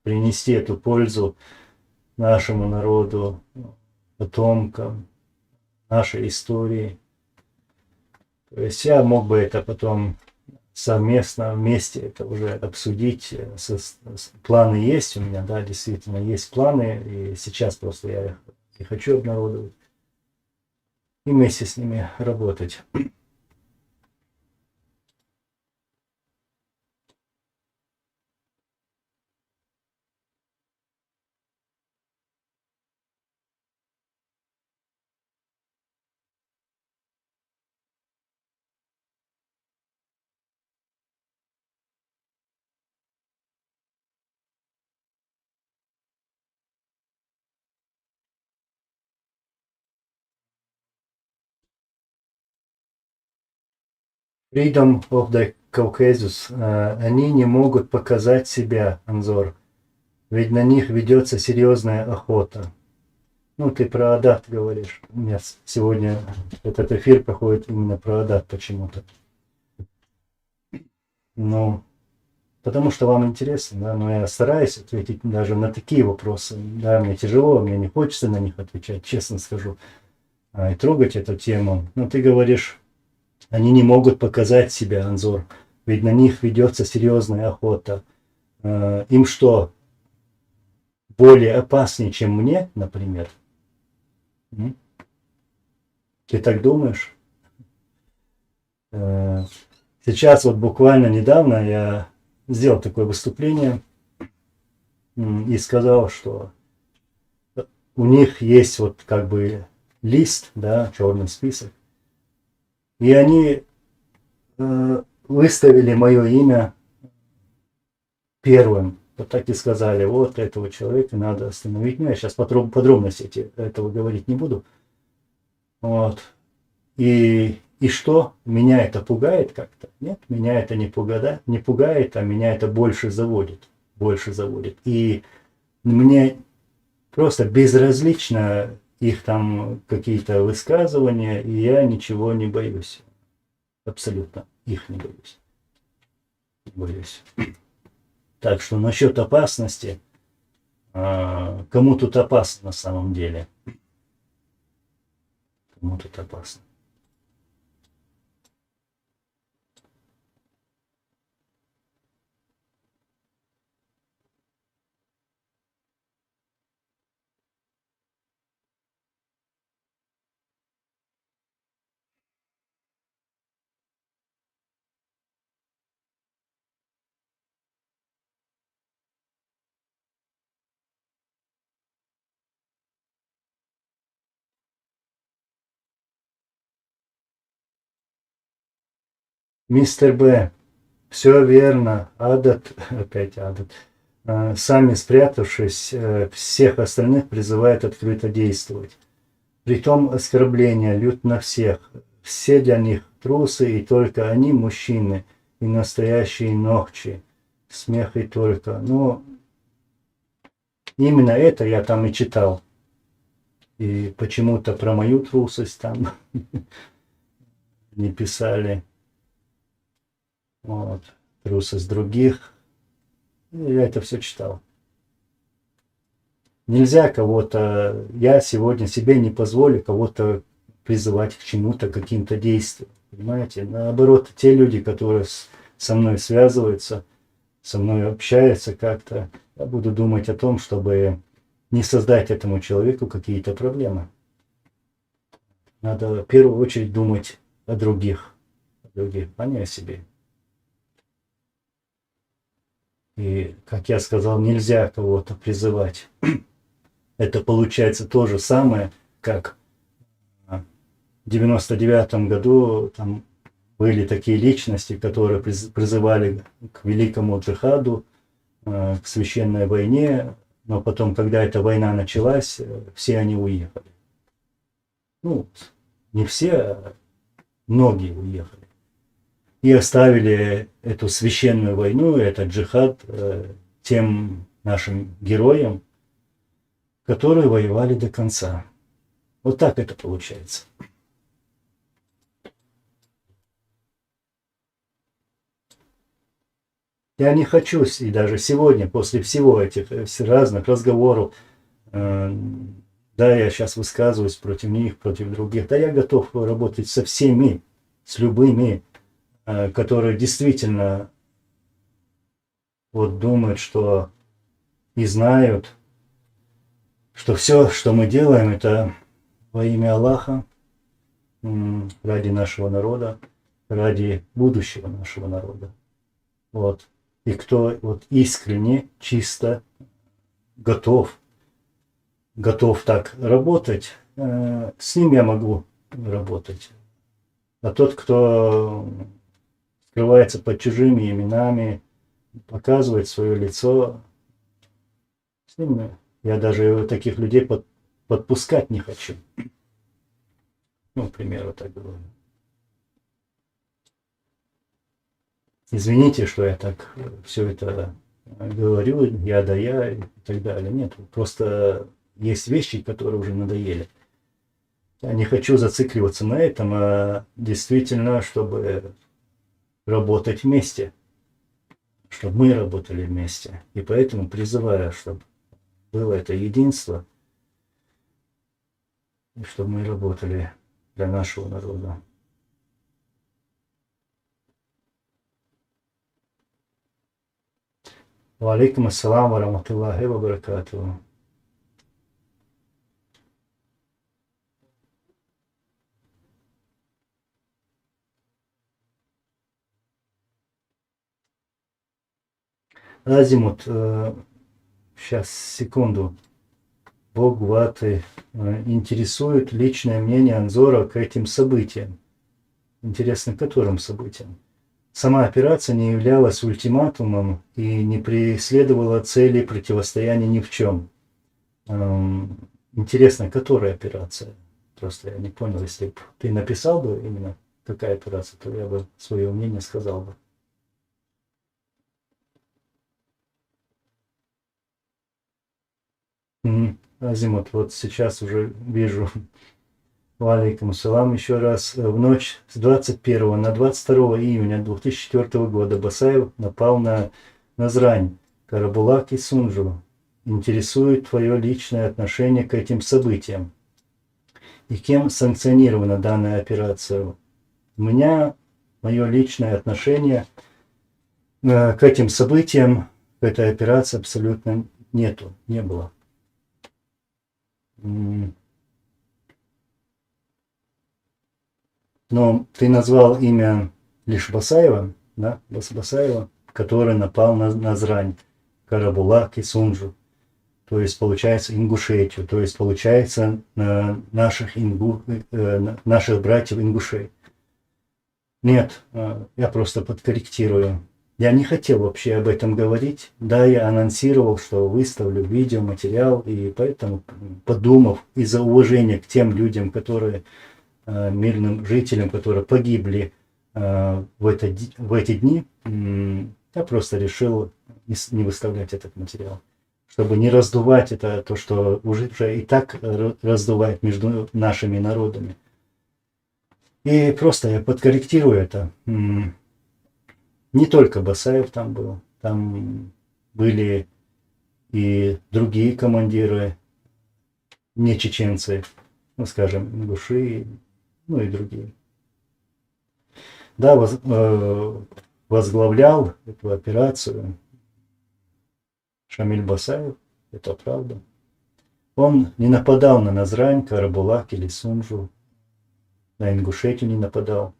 принести эту пользу нашему народу, потомкам, нашей истории. То есть я мог бы это потом совместно вместе это уже обсудить. Планы есть у меня, да, действительно есть планы, и сейчас просто я их не хочу обнародовать. И вместе с ними работать. Freedom of the Caucasus. Они не могут показать себя, Анзор, ведь на них ведется серьезная охота. Ну, ты про Адат говоришь. У меня сегодня этот эфир проходит именно про Адат почему-то. Ну, потому что вам интересно, да, но я стараюсь ответить даже на такие вопросы. Да, мне тяжело, мне не хочется на них отвечать, честно скажу, и трогать эту тему. Но ты говоришь, они не могут показать себя, Анзор, ведь на них ведется серьезная охота. Им что, более опаснее, чем мне, например? Ты так думаешь? Сейчас вот буквально недавно я сделал такое выступление и сказал, что у них есть вот как бы лист, да, черный список, и они выставили мое имя первым. Вот так и сказали, вот этого человека надо остановить. Ну, я сейчас подробности этого говорить не буду. Вот. И что? Меня это пугает как-то? Нет, меня это не пугает, а меня это больше заводит. Больше заводит. И мне просто безразлично их там какие-то высказывания, и я ничего не боюсь. Абсолютно их не боюсь. Не боюсь. Так что насчет опасности, кому тут опасно на самом деле? Кому тут опасно? Мистер Б, все верно. Адат, опять Адат. Сами спрятавшись, всех остальных призывает открыто действовать. Притом оскорбления льют на всех. Все для них трусы, и только они мужчины, и настоящие ногчи. Смех и только. Ну, именно это я там и читал. И почему-то про мою трусость там не писали. Вот. Трусость других. Я это все читал. Нельзя кого-то, я сегодня себе не позволю кого-то призывать к чему-то, каким-то действиям. Понимаете? Наоборот, те люди, которые со мной связываются, со мной общаются как-то, я буду думать о том, чтобы не создать этому человеку какие-то проблемы. Надо в первую очередь думать о других, а не о себе. И, как я сказал, нельзя кого-то призывать. Это получается то же самое, как в 99-м году там были такие личности, которые призывали к великому джихаду, к священной войне, но потом, когда эта война началась, все они уехали. Ну, не все, а многие уехали. И оставили эту священную войну, этот джихад тем нашим героям, которые воевали до конца. Вот так это получается. Я не хочу, и даже сегодня, после всего этих разных разговоров, да, я сейчас высказываюсь против них, против других, да, я готов работать со всеми, с любыми, которые действительно вот думают, что и знают, что все, что мы делаем, это во имя Аллаха, ради нашего народа, ради будущего нашего народа. Вот. И кто вот искренне, чисто готов так работать, с ним я могу работать. А тот, кто скрывается под чужими именами, показывает свое лицо, с ним я даже таких людей подпускать не хочу. Ну, к примеру, так говорю. Извините, что я так все это говорю, я да я и так далее. Нет, просто есть вещи, которые уже надоели. Я не хочу зацикливаться на этом, а действительно, чтобы работать вместе. Чтобы мы работали вместе. И поэтому призываю, чтобы было это единство, и чтобы мы работали для нашего народа. Ва алейкум ассалам ва рахматуллахи ва баракатуху. Азимут, сейчас, секунду. Бог Ваты интересует личное мнение Анзора к этим событиям. Интересно, к которым событиям? Сама операция не являлась ультиматумом и не преследовала цели противостояния ни в чем. Интересно, которая операция? Просто я не понял, если бы ты написал бы именно какая операция, то я бы свое мнение сказал бы. Азимут, вот сейчас уже вижу. Валейкум салам еще раз. В ночь с 21 на 22 июня 2004 года Басаев напал на Назрань, Карабулак и Сунжу. Интересует твое личное отношение к этим событиям. И кем санкционирована данная операция? У меня мое личное отношение к этим событиям, к этой операции абсолютно нету, не было. Но ты назвал имя лишь Басаева, да, Басаева, который напал на Назрань, Карабулак и Сунжу. То есть, получается, Ингушетию. То есть, получается, наших братьев ингушей. Нет, я просто подкорректирую. Я не хотел вообще об этом говорить. Да, я анонсировал, что выставлю видеоматериал, и поэтому, подумав, из-за уважения к тем людям, которые, мирным жителям, которые погибли в эти дни, я просто решил не выставлять этот материал. Чтобы не раздувать это, то, что уже и так раздувает между нашими народами. И просто я подкорректирую это. Не только Басаев там был, там были и другие командиры, не чеченцы, ну, скажем, ингуши, ну и другие. Да, возглавлял эту операцию Шамиль Басаев, это правда. Он не нападал на Назрань, Карабулак или Сунжу, на Ингушетию не нападал.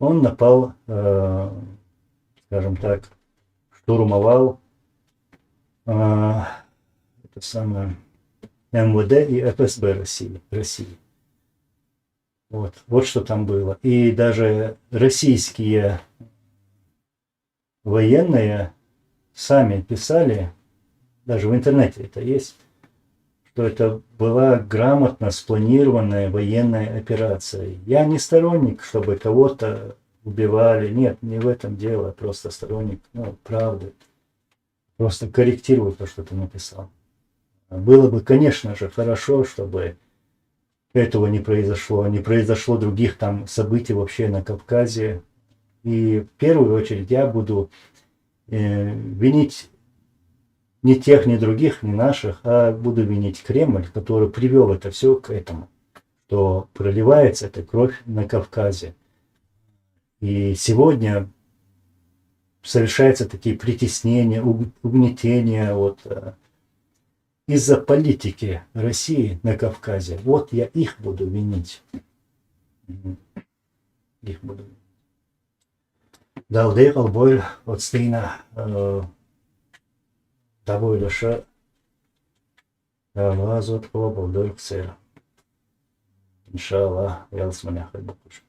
Он напал, скажем так, штурмовал это самое МВД и ФСБ России. Вот что там было. И даже российские военные сами писали, даже в интернете это есть, что это была грамотно спланированная военная операция. Я не сторонник, чтобы кого-то убивали. Нет, не в этом дело. Просто сторонник, правды. Просто корректирую то, что ты написал. Было бы, конечно же, хорошо, чтобы этого не произошло других там событий вообще на Кавказе. И в первую очередь я буду винить ни тех, ни других, ни наших, а буду винить Кремль, который привел это все к этому, что проливается эта кровь на Кавказе. И сегодня совершаются такие притеснения, угнетения вот, из-за политики России на Кавказе. Вот я их буду винить. Их буду винить. Далдей Албойль от Стейна Табой Леша Лазот Обалдоль Ксер. Иншаллах, Ялсманя Хайбакуш.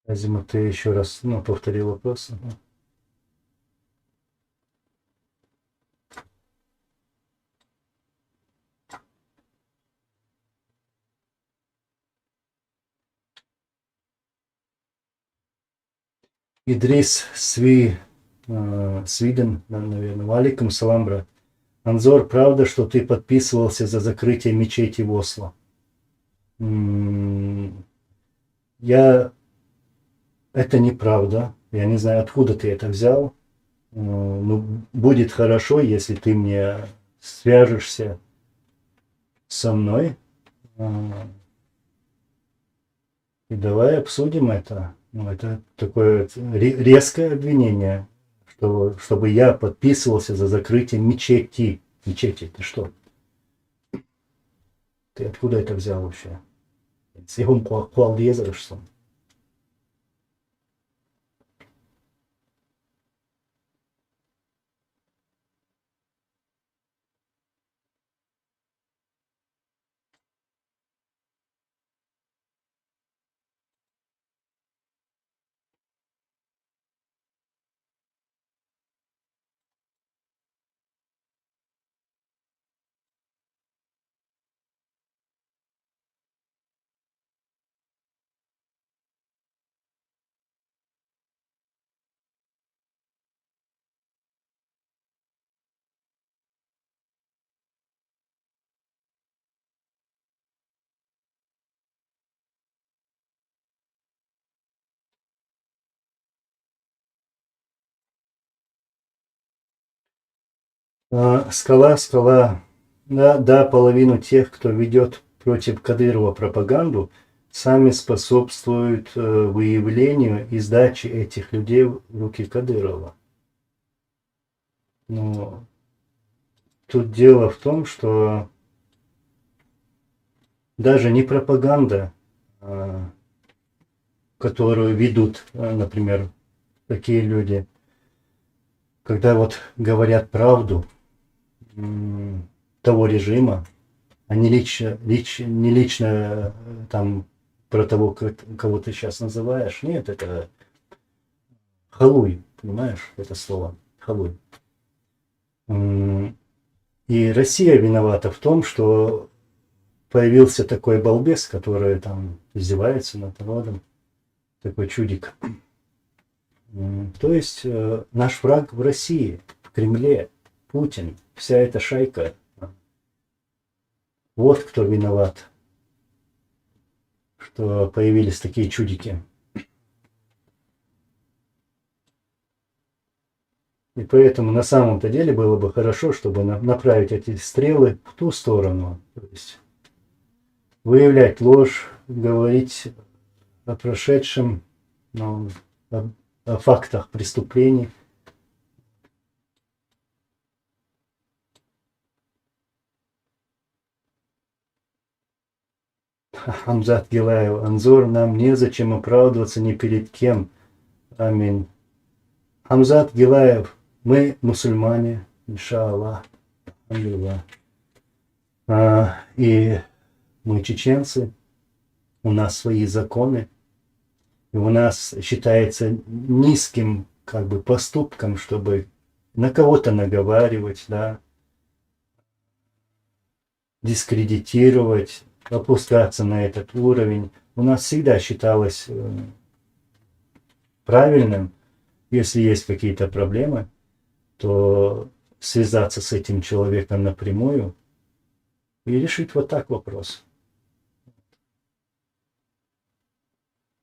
Азима, ты еще раз повтори вопрос. Идрис Свиден, наверное. Валикум салам, брат. Анзор, правда, что ты подписывался за закрытие мечети в Осло? Это неправда. Я не знаю, откуда ты это взял. Ну, будет хорошо, если ты мне свяжешься со мной. И давай обсудим это. Это такое резкое обвинение, чтобы я подписывался за закрытие мечети. Мечети, ты что? Ты откуда это взял вообще? Сигум Куалдезершсон. Скала. Да, половину тех, кто ведет против Кадырова пропаганду, сами способствуют выявлению и сдаче этих людей в руки Кадырова. Но тут дело в том, что даже не пропаганда, которую ведут, например, такие люди, когда вот говорят правду того режима, а не лично там про того, кого ты сейчас называешь. Нет, это халуй, понимаешь, это слово, халуй. И Россия виновата в том, что появился такой балбес, который там издевается над народом, такой чудик. То есть наш враг в России, в Кремле, Путин, вся эта шайка. Вот кто виноват, что появились такие чудики. И поэтому на самом-то деле было бы хорошо, чтобы направить эти стрелы в ту сторону. То есть выявлять ложь, говорить о прошедшем, о фактах преступлений. Хамзат Гилаев, Анзор, нам незачем оправдываться ни перед кем. Аминь. Хамзат Гилаев, мы мусульмане, иншаллах. И мы чеченцы, у нас свои законы, и у нас считается низким как бы поступком, чтобы на кого-то наговаривать, да, дискредитировать, опускаться на этот уровень. У нас всегда считалось правильным, если есть какие-то проблемы, то связаться с этим человеком напрямую и решить вот так вопрос.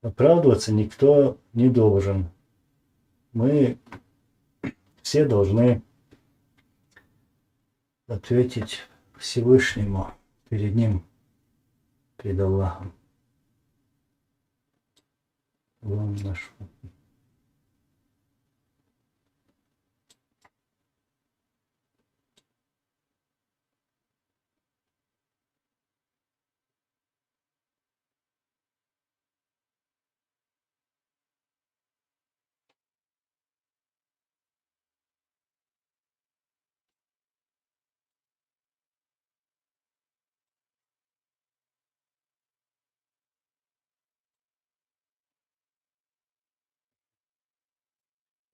Оправдываться никто не должен. Мы все должны ответить Всевышнему перед Ним, перед Аллахом. Вон наш.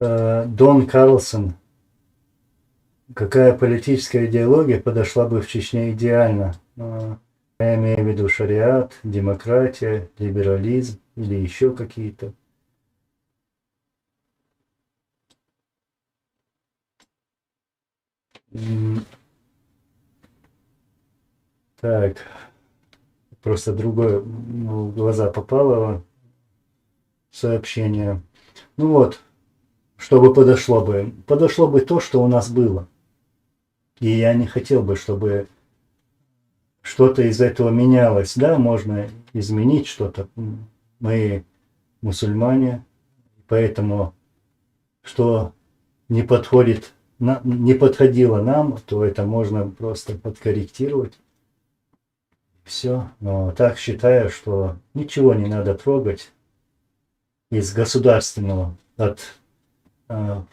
Дон Карлсон. Какая политическая идеология подошла бы в Чечне идеально? Я имею в виду шариат, демократия, либерализм или еще какие-то. Так, просто другое в глаза попало сообщение. Ну вот, чтобы подошло бы. Подошло бы то, что у нас было. И я не хотел бы, чтобы что-то из этого менялось. Да, можно изменить что-то. Мы мусульмане, поэтому что не подходит, не подходило нам, то это можно просто подкорректировать. Все. Но так считаю, что ничего не надо трогать из государственного, от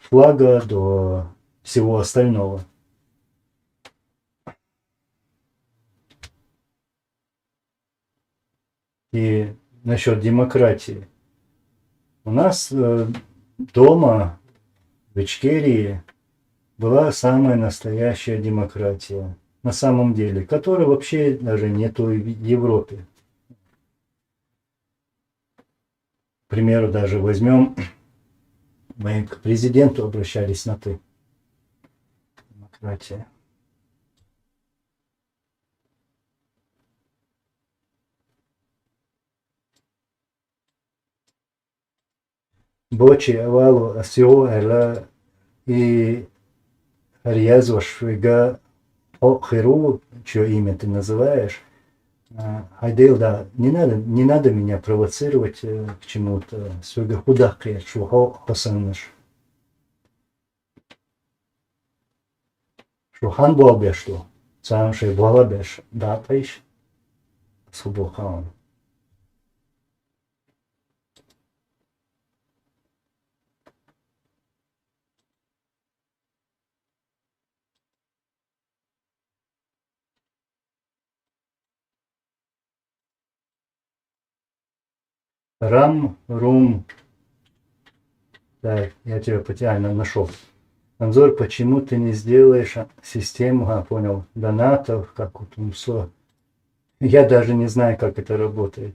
флага до всего остального. И насчет демократии. У нас дома в Ичкерии была самая настоящая демократия. На самом деле, которой вообще даже нету в Европе. К примеру, даже возьмем, мы к президенту обращались на «ты». Демократия. Бочи авалу асио эла и Риязва Швига Херу, чье имя ты называешь, Айдел, да, не надо меня провоцировать к чему-то. Свига худахе шухо хосанаш. Шухан буабешту. Сам шей буалабеш. Да, пейш. Субухан. Рам, рум. Так, я тебя потеряно нашел. Анзор, почему ты не сделаешь систему, понял, донатов, как у Тумсо? Я даже не знаю, как это работает.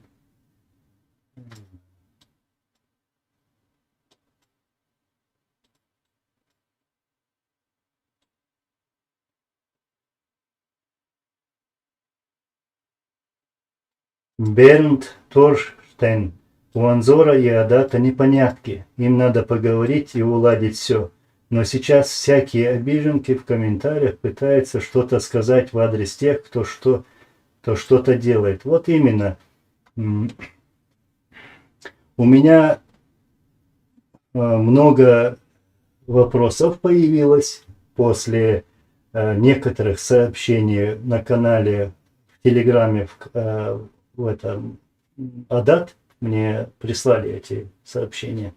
Бернт Торштейн. У Анзора и Адата непонятки. Им надо поговорить и уладить все. Но сейчас всякие обиженки в комментариях пытаются что-то сказать в адрес тех, кто что-то делает. Вот именно. У меня много вопросов появилось после некоторых сообщений на канале, в Телеграме, в этом Адат мне прислали эти сообщения.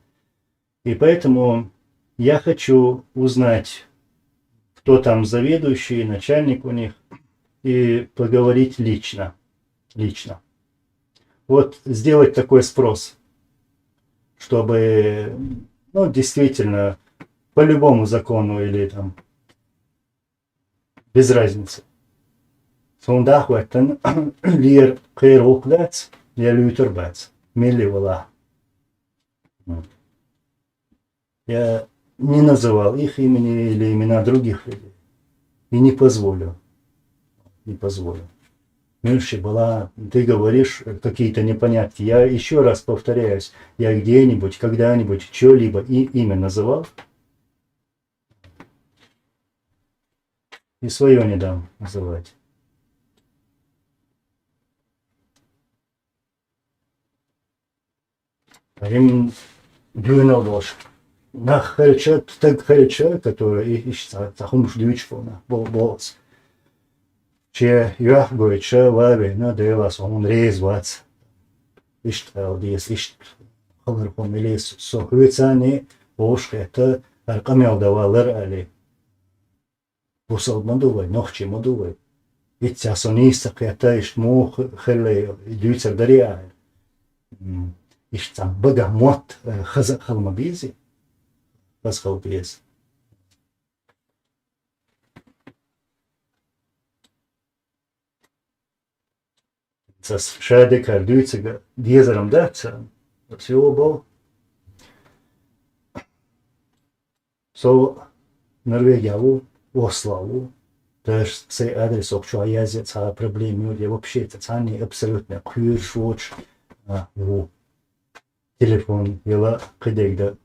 И поэтому я хочу узнать, кто там заведующий, начальник у них, и поговорить лично. Лично. Вот сделать такой спрос, чтобы, ну, действительно, по любому закону или там, без разницы. Сонда хуаттан лир кайрухлац, я лютербац, милли вала. Я не называл их имени или имена других людей. И не позволю. Не позволю. Мирши была, ты говоришь какие-то непонятки. Я еще раз повторяюсь, я где-нибудь, когда-нибудь, что-либо и имя называл. И свое не дам называть. Им дюйнал ложь. На хальчат, так хальча, который ищется, тахумш дючфона, болс. Че я говорит, че лави, на девас, он резвац. Ишт диес, ишт халархом или сохвицани, ошх это аркамел давалар али. Бусал мадувай, нохчи мадувай. Ится сониса кета ишт мух хеле дюйцер дария. Ишт сам багамот хаза халмабизи. Pascal Bies. Tas šādi kā ar dūciga diezaram dāca, tas jobo. So Норвегию, Ославу, даже сей адрес обчу язык ца проблемы, я вообще это цани абсолютно куршоч, его телефон, ела кидегда.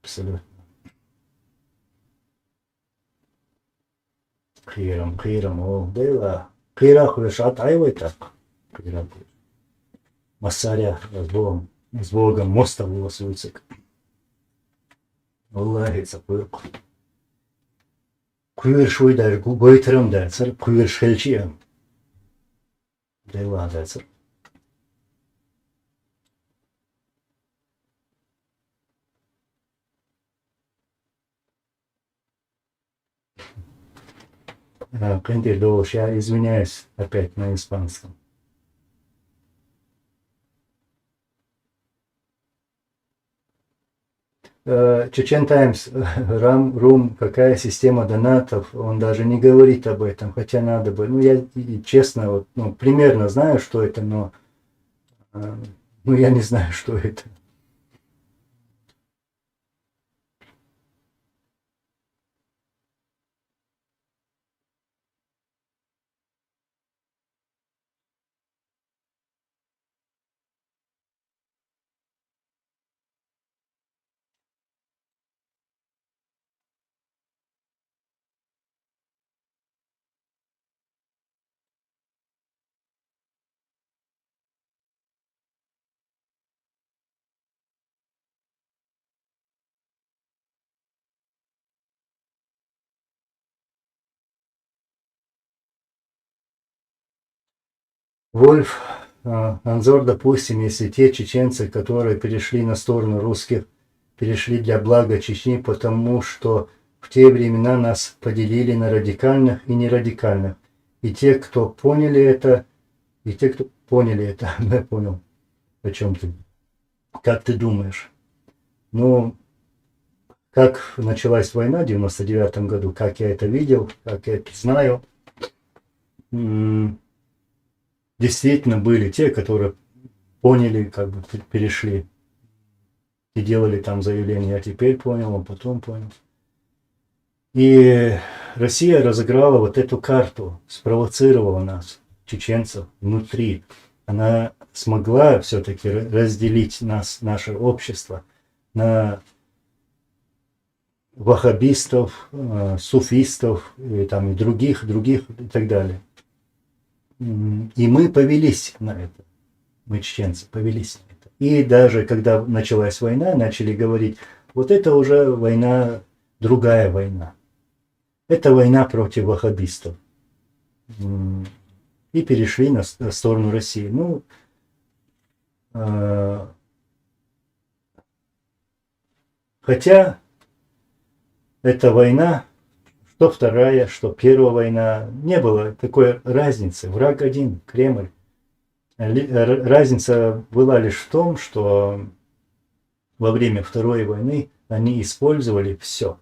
Абсолютно. Кирам, о, дела. Кира хуешат айвай так. Кирам. Массаря с Богом моста волосуется. Аллахи сапырк. Куир шуй дар гойтрам дацар, куир шельчиям. Дела дацар. Кентир Долш, я извиняюсь опять на испанском. Чечен Таймс, Рум, какая система донатов, он даже не говорит об этом, хотя надо бы. Ну, я честно, вот, ну, примерно знаю, что это, но ну, я не знаю, что это. Вольф, Анзор, допустим, если те чеченцы, которые перешли на сторону русских, перешли для блага Чечни, потому что в те времена нас поделили на радикальных и нерадикальных. И те, кто поняли это, я понял, о чем ты. Как ты думаешь? Ну, как началась война в 99 году, как я это видел, как я это знаю, действительно были те, которые поняли, как бы перешли и делали там заявление. Я теперь понял, а потом понял. И Россия разыграла вот эту карту, спровоцировала нас, чеченцев, внутри. Она смогла все-таки разделить нас, наше общество, на ваххабистов, суфистов и, там, и других и так далее. И мы повелись на это. Мы, чеченцы, повелись на это. И даже когда началась война, начали говорить, вот это уже война, другая война. Это война против ваххабистов. и перешли на сторону России. Ну, хотя эта война, что вторая, что первая война, не было такой разницы. Враг один, Кремль. Разница была лишь в том, что во время Второй войны они использовали все.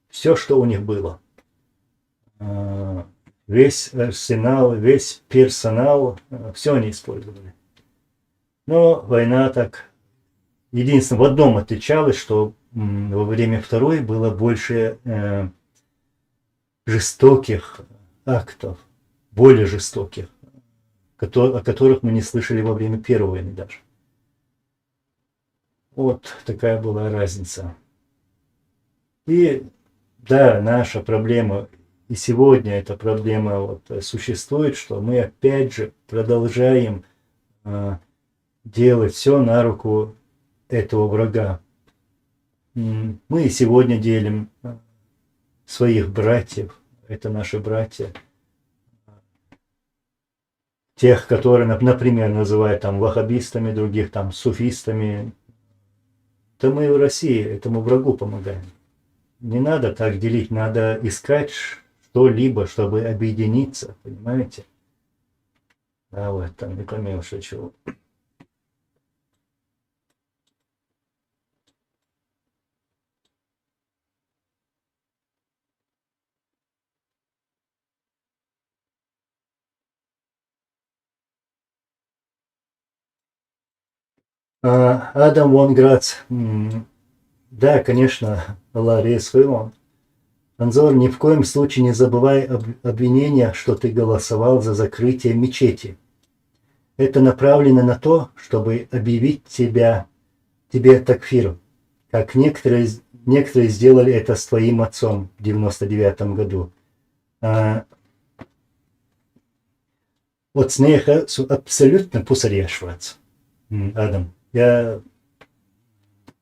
Все, что у них было. Весь арсенал, весь персонал, все они использовали. Но война так... Единственное, в одном отличалось, что во время Второй было больше жестоких актов, более жестоких, о которых мы не слышали во время Первой войны даже. Вот такая была разница. И да, наша проблема, и сегодня эта проблема вот существует, что мы опять же продолжаем делать все на руку этого врага. Мы и сегодня делим своих братьев, это наши братья, тех, которые, например, называют там ваххабистами, других там суфистами. Да мы в России этому врагу помогаем. Не надо так делить, надо искать что-либо, чтобы объединиться, понимаете? А вот там рекламирую, шучу. Адам Вон Грац. Да, конечно, Ларис Филон. Анзор, ни в коем случае не забывай обвинения, что ты голосовал за закрытие мечети. Это направлено на то, чтобы объявить тебе такфиром, как некоторые сделали это с твоим отцом в 99 году. Вот с ней абсолютно пусарьяшваться, Адам. Я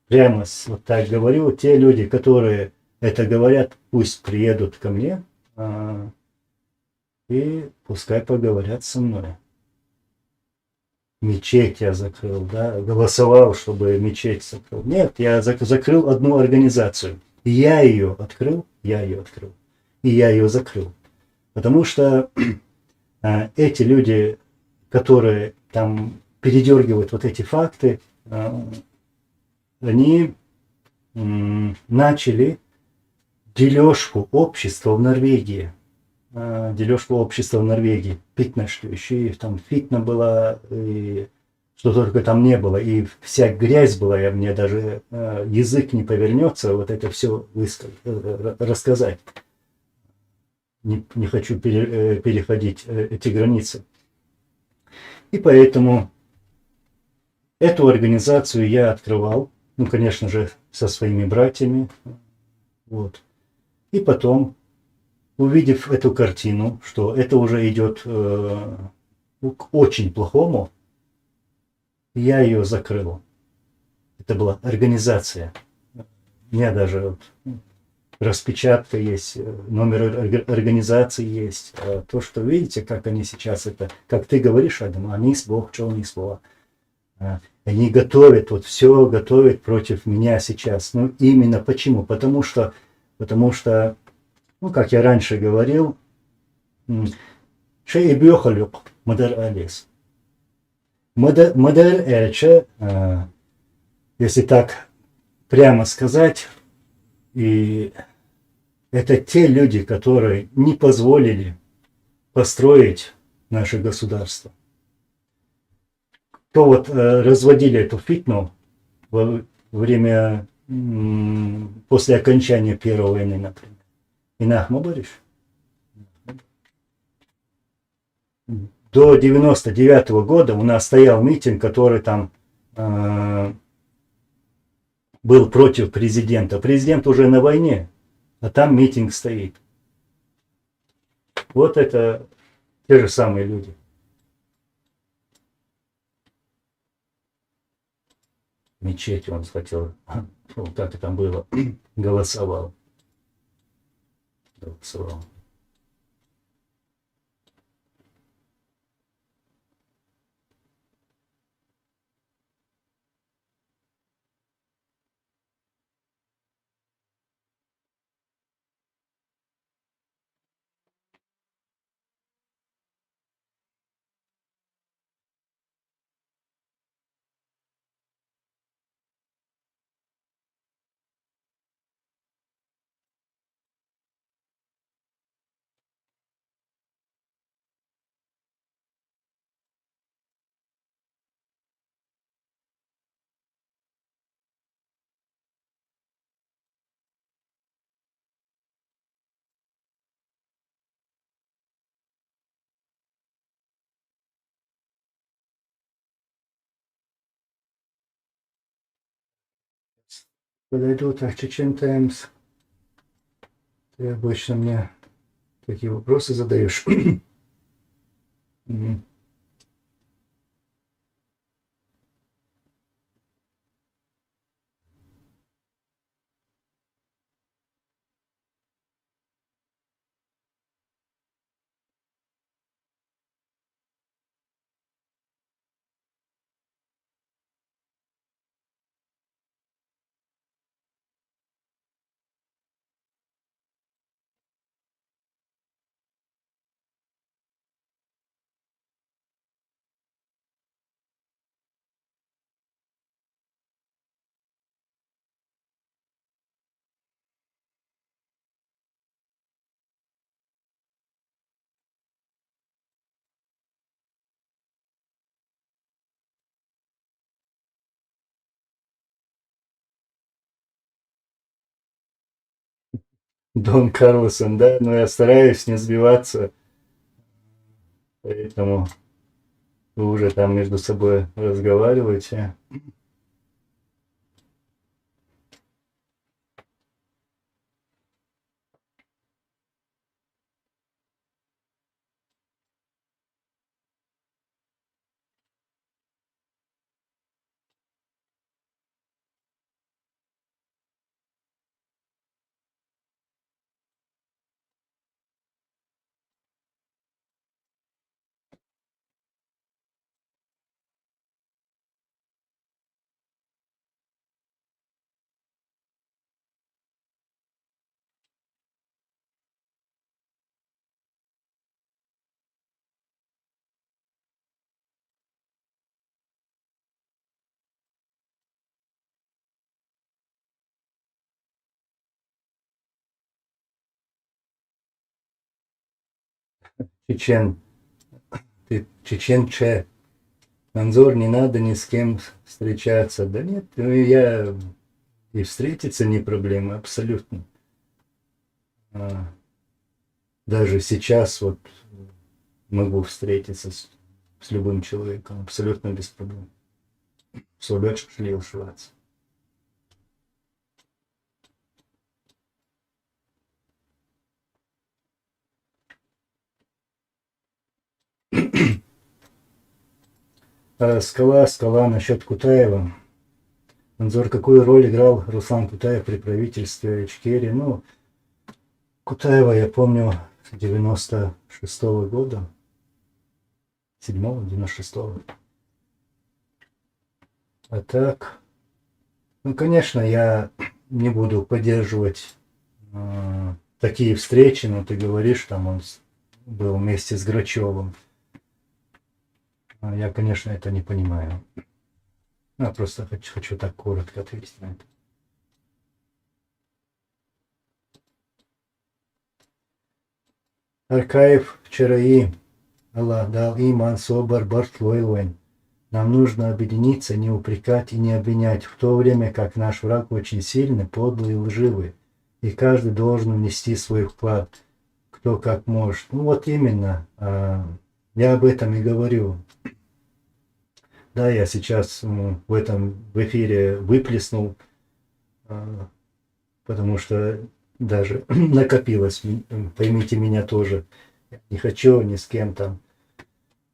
прямо вот так говорю, те люди, которые это говорят, пусть приедут ко мне и пускай поговорят со мной. Мечеть я закрыл, да, голосовал, чтобы мечеть закрыл. Нет, я закрыл одну организацию. Я ее открыл, и я ее закрыл. Потому что эти люди, которые там передергивают вот эти факты, они начали дележку общества в Норвегии. Дележку общества в Норвегии. Фитна, что еще и там фитна была, и что только там не было. И вся грязь была, и мне даже язык не повернется вот это все рассказать. Не хочу переходить эти границы. И поэтому эту организацию я открывал, ну, конечно же, со своими братьями. Вот. И потом, увидев эту картину, что это уже идет к очень плохому, я ее закрыл. Это была организация. У меня даже вот распечатка есть, номер организации есть. То, что видите, как они сейчас это, как ты говоришь, Адам, они с Бог, что они слова. Они готовят, вот все готовят против меня сейчас. Ну, именно почему? Потому что, ну, как я раньше говорил, шей бьёхалюк мадер алис. Мадер эльче, если так прямо сказать, и это те люди, которые не позволили построить наше государство. Кто вот разводили эту фитну во время, после окончания Первой войны, например. Инах Мабариш. До 99 года у нас стоял митинг, который там был против президента. Президент уже на войне, а там митинг стоит. Вот это те же самые люди. Мечеть он хотел, ну, как это там было, голосовал. подойду, так, Chechen Times. Ты обычно мне такие вопросы задаешь. Мгм. Дон Карлосон, да, но я стараюсь не сбиваться, поэтому вы уже там между собой разговариваете. Чечен, ты чеченче. Анзор, не надо ни с кем встречаться. Да нет, ну я и встретиться не проблема, абсолютно. А, Даже сейчас вот могу встретиться с любым человеком, абсолютно без проблем. Soll шли ушиваться. Скала насчет Кутаева. Анзор, какую роль играл Руслан Кутаев при правительстве Ичкерии? Ну, Кутаева я помню с 96-го года, 7-го, 96-го. А так, ну, конечно, я не буду поддерживать такие встречи, но ты говоришь, там он был вместе с Грачевым. Я, конечно, это не понимаю. Я просто хочу так коротко ответить на это. Аркаев вчера и Аллах дал иман, собор, бартлойлвен. Нам нужно объединиться, не упрекать и не обвинять, в то время как наш враг очень сильный, подлый и лживый. И каждый должен внести свой вклад, кто как может. Ну вот именно, я об этом и говорю. Да, я сейчас в этом в эфире выплеснул, а, потому что даже накопилось, поймите меня тоже. Я не хочу ни с кем там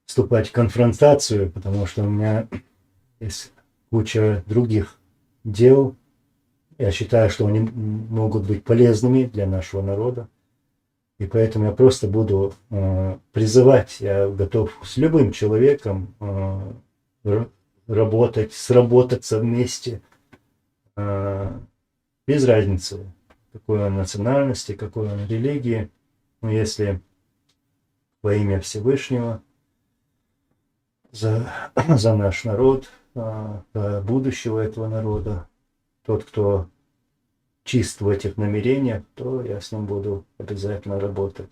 вступать в конфронтацию, потому что у меня есть куча других дел. Я считаю, что они могут быть полезными для нашего народа. И поэтому я просто буду призывать, я готов с любым человеком работать, сработаться вместе, без разницы, какой он национальности, какой он религии. Но если во имя Всевышнего, за наш народ, за будущего этого народа, тот, кто чист в этих намерениях, то я с ним буду обязательно работать.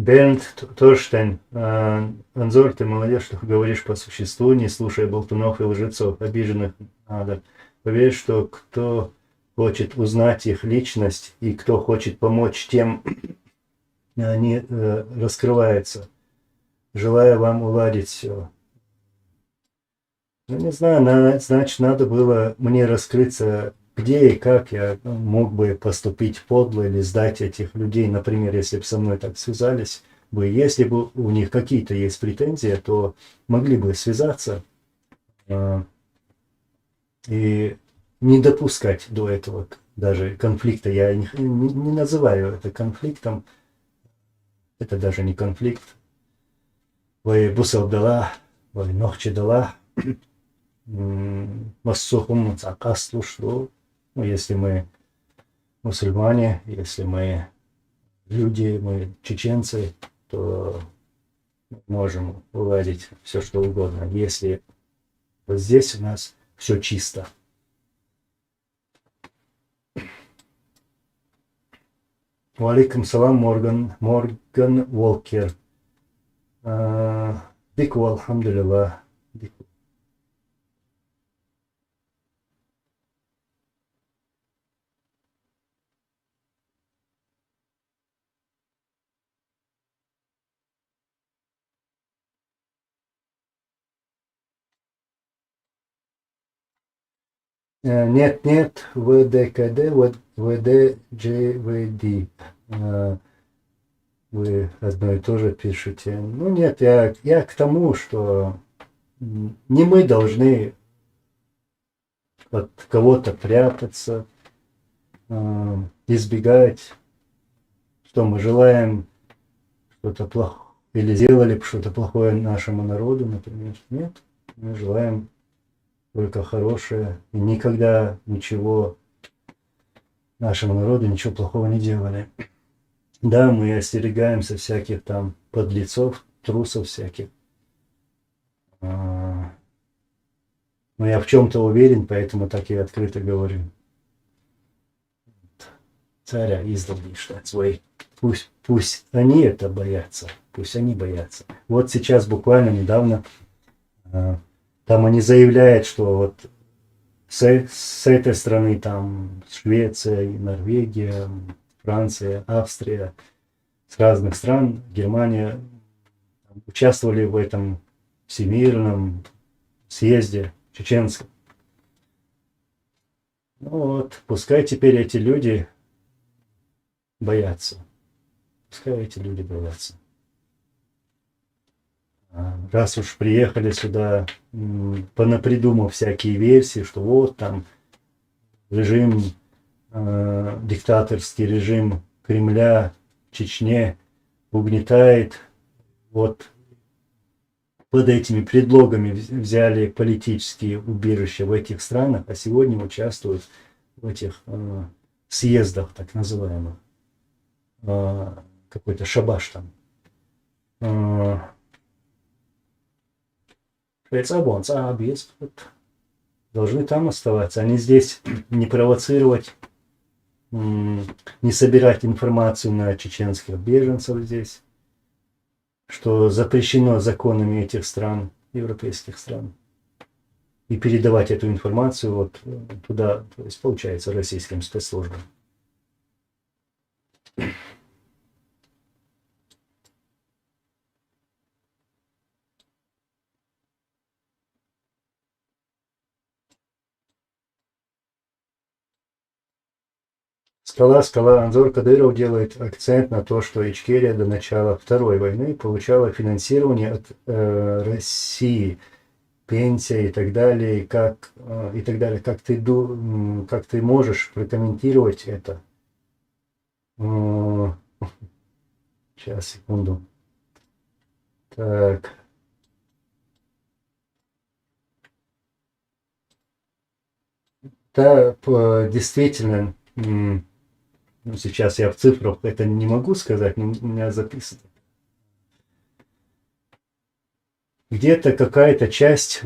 Бернт Торштейн. Анзор, ты молодец, что говоришь по существу, не слушай болтунов и лжецов, обиженных надо. Поверь, что кто хочет узнать их личность и кто хочет помочь тем, они раскрываются. Желаю вам уладить все. Ну, не знаю, значит, надо было мне раскрыться, где и как я мог бы поступить подло или сдать этих людей. Например, если бы со мной так связались бы, если бы у них какие-то есть претензии, то могли бы связаться и не допускать до этого даже конфликта. Я не называю это конфликтом, это даже не конфликт. Вы бусалдала, вы нохчедала. Массухум цакаслушлу. Ну, если мы мусульмане, если мы люди, мы чеченцы, то можем уладить все, что угодно. Если вот здесь у нас все чисто. Валикум салам, Морган Волкер. Дику алхамдулилlah. Нет, нет, ВДКД, ВДЖВД. Вы одно и то же пишете. Ну нет, я к тому, что не мы должны от кого-то прятаться, избегать, что мы желаем что-то плохое или сделали что-то плохое нашему народу, например. Нет, мы желаем только хорошее. И никогда ничего нашему народу, ничего плохого не делали. Да, мы остерегаемся всяких там подлецов, трусов всяких. Но я в чем-то уверен, поэтому так и открыто говорю. Царя издал свой. Пусть они это боятся. Пусть они боятся. Вот сейчас буквально недавно там они заявляют, что вот с этой страны там Швеция, Норвегия, Франция, Австрия, с разных стран, Германия участвовали в этом всемирном съезде чеченском. Ну вот, пускай теперь эти люди боятся. Пускай эти люди боятся. Раз уж приехали сюда, понапридумав всякие версии, что вот там режим, диктаторский режим Кремля в Чечне угнетает, вот под этими предлогами взяли политические убежища в этих странах, а сегодня участвуют в этих съездах, так называемых. Какой-то шабаш там. Должны там оставаться. Они здесь не провоцировать, не собирать информацию на чеченских беженцев здесь, что запрещено законами этих стран, европейских стран. И передавать эту информацию вот туда, то есть получается, российским спецслужбам. Скала. Анзор Кадыров делает акцент на то, что Ичкерия до начала Второй войны получала финансирование от России, пенсия и так далее. Как ты можешь прокомментировать это? Сейчас, секунду. Так. Да, действительно, ну, сейчас я в цифрах это не могу сказать, но у меня записано. Где-то какая-то часть,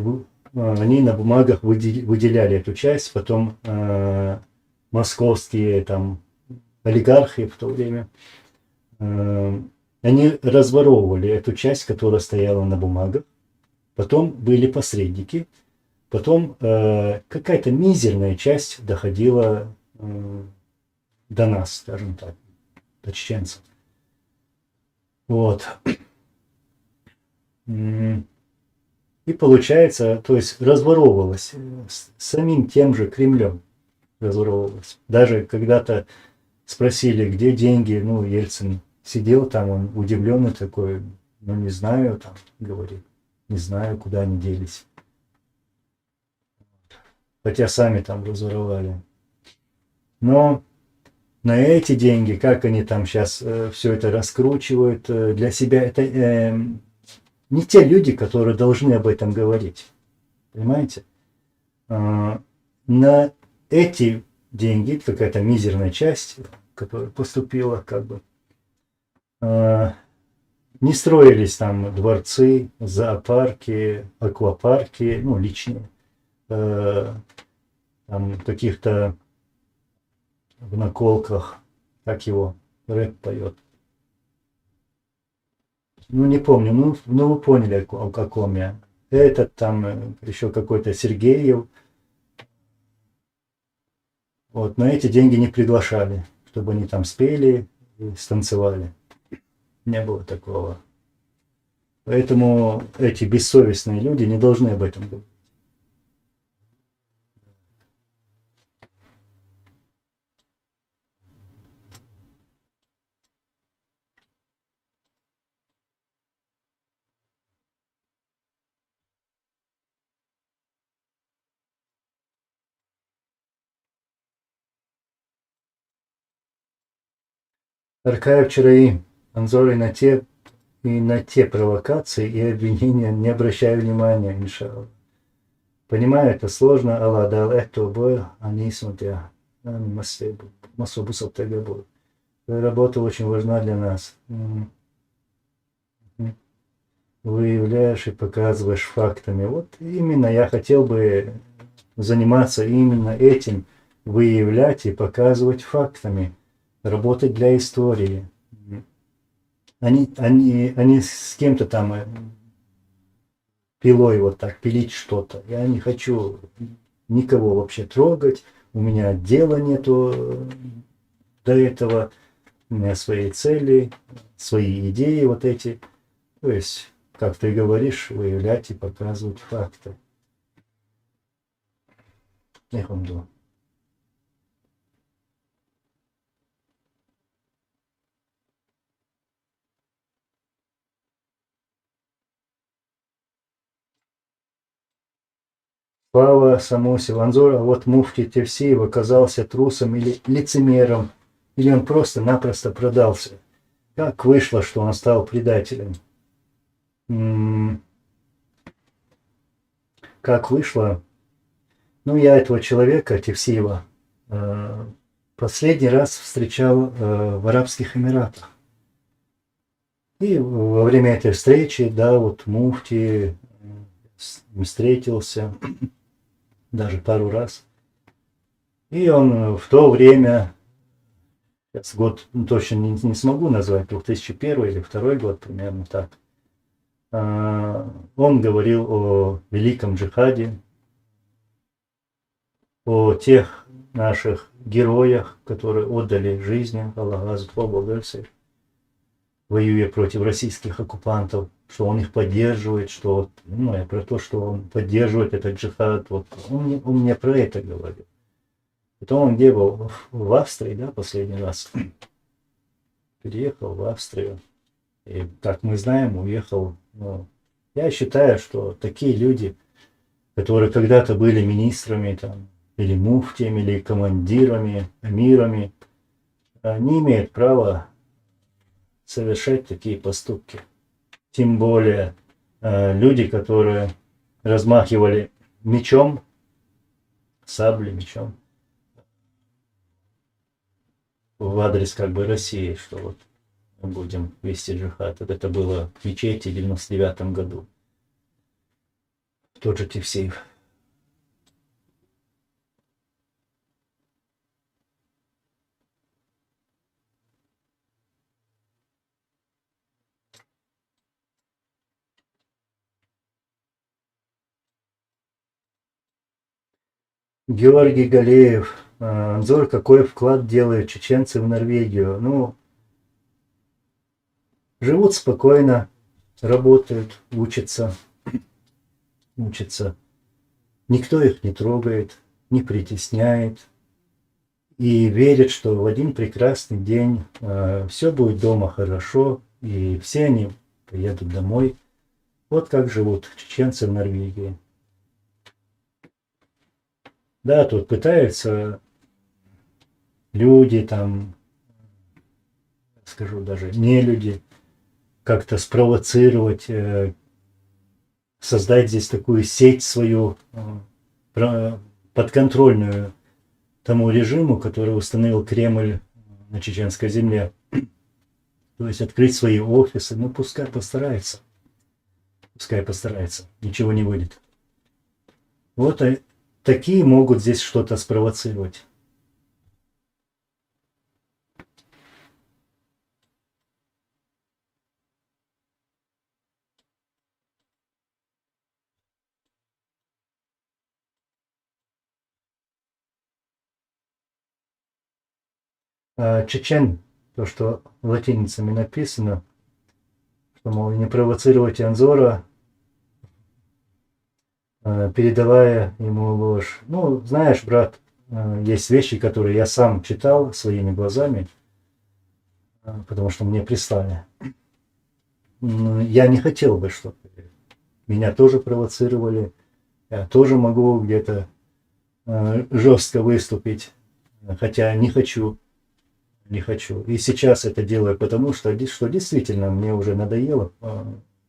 они на бумагах выделяли эту часть, потом московские там олигархи в то время, Они разворовывали эту часть, которая стояла на бумагах. Потом были посредники. Потом какая-то мизерная часть доходила до нас, скажем так, до чеченцев. Вот. И получается, то есть разворовывалось самим тем же Кремлем. Разворовывалось. Даже когда-то спросили, где деньги, ну, Ельцин сидел там, он удивленный такой, ну, не знаю, там, говорит, не знаю, куда они делись. Хотя сами там разворовали. Но на эти деньги, как они там сейчас все это раскручивают для себя, это не те люди, которые должны об этом говорить. Понимаете? На эти деньги, какая-то мизерная часть, которая поступила, как бы, не строились там дворцы, зоопарки, аквапарки, ну, личные, там каких-то в наколках, как его рэп поет. Ну, не помню, ну вы поняли, о каком я. Этот там еще какой-то Сергеев. Вот, на эти деньги не приглашали, чтобы они там спели и станцевали. Не было такого. Поэтому эти бессовестные люди не должны об этом говорить. Аркаев вчера и Анзор и на те провокации и обвинения не обращаю внимания, иншаллах. Понимаю, это сложно, Аллах дал это бой, они смотрят. Масобусов ТГ. Работа очень важна для нас. Выявляешь и показываешь фактами. Вот именно я хотел бы заниматься именно этим, выявлять и показывать фактами, работать для истории. Они с кем-то там пилой вот так пилить что-то. Я не хочу никого вообще трогать. У меня дела нету до этого. У меня свои цели, свои идеи вот эти. То есть, как ты говоришь, выявлять и показывать факты. Эхамду. Слава самому Силанзору, а вот муфти Тевсеев оказался трусом или лицемером, или он просто-напросто продался. Как вышло, что он стал предателем? Как вышло? Ну, я этого человека, Тевсеева, последний раз встречал в Арабских Эмиратах. И во время этой встречи, да, вот муфти встретился даже пару раз. И он в то время, сейчас год точно не смогу назвать, 2001 или 2002 год, примерно так, он говорил о великом джихаде, о тех наших героях, которые отдали жизни, Аллах воюя против российских оккупантов, что он их поддерживает, что, ну, я про то, что он поддерживает этот джихад, вот, он мне про это говорил. Потом он где был? В Австрии, да, последний раз? Переехал в Австрию. И, как мы знаем, уехал. Ну, я считаю, что такие люди, которые когда-то были министрами, там, или муфтиями, или командирами, эмирами, не имеют права совершать такие поступки. Тем более люди, которые размахивали мечом, саблей, мечом, в адрес как бы России, что вот мы будем вести джихад. Это было в мечети в 99 году. Тот же Тевсеев. Георгий Галеев. Анзор, какой вклад делают чеченцы в Норвегию? Ну, живут спокойно, работают, учатся. Никто их не трогает, не притесняет. И верят, что в один прекрасный день все будет дома хорошо, и все они поедут домой. Вот как живут чеченцы в Норвегии. Да, тут пытаются люди, там, скажу даже, не люди, как-то спровоцировать, создать здесь такую сеть свою подконтрольную тому режиму, который установил Кремль на чеченской земле. То есть открыть свои офисы, ну пускай постарается. Пускай постарается. Ничего не выйдет. Вот такие могут здесь что-то спровоцировать. Чечен, то, что латиницами написано, что, мол, не провоцировать Анзора, передавая ему ложь. Ну, знаешь, брат, есть вещи, которые я сам читал своими глазами, потому что мне прислали. Я не хотел бы, чтобы меня тоже провоцировали. Я тоже могу где-то жестко выступить, хотя не хочу. Не хочу. И сейчас это делаю, потому что действительно мне уже надоело.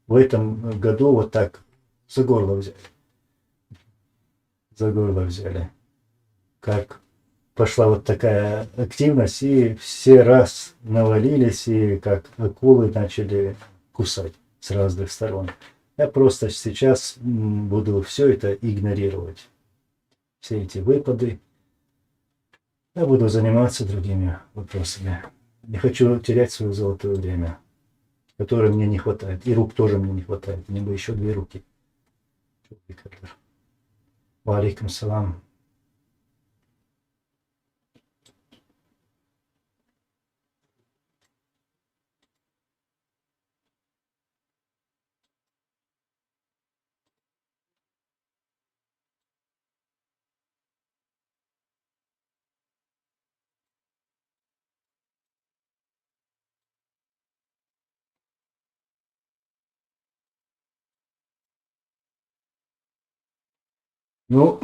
В этом году вот так за горло взяли. За горло взяли. Как пошла вот такая активность, и все раз навалились, и как акулы начали кусать с разных сторон. Я просто сейчас буду все это игнорировать. Все эти выпады. Я буду заниматься другими вопросами. Не хочу терять свое золотое время, которое мне не хватает. И рук тоже мне не хватает. Мне бы еще 2 руки. Валейкум салам. Ну,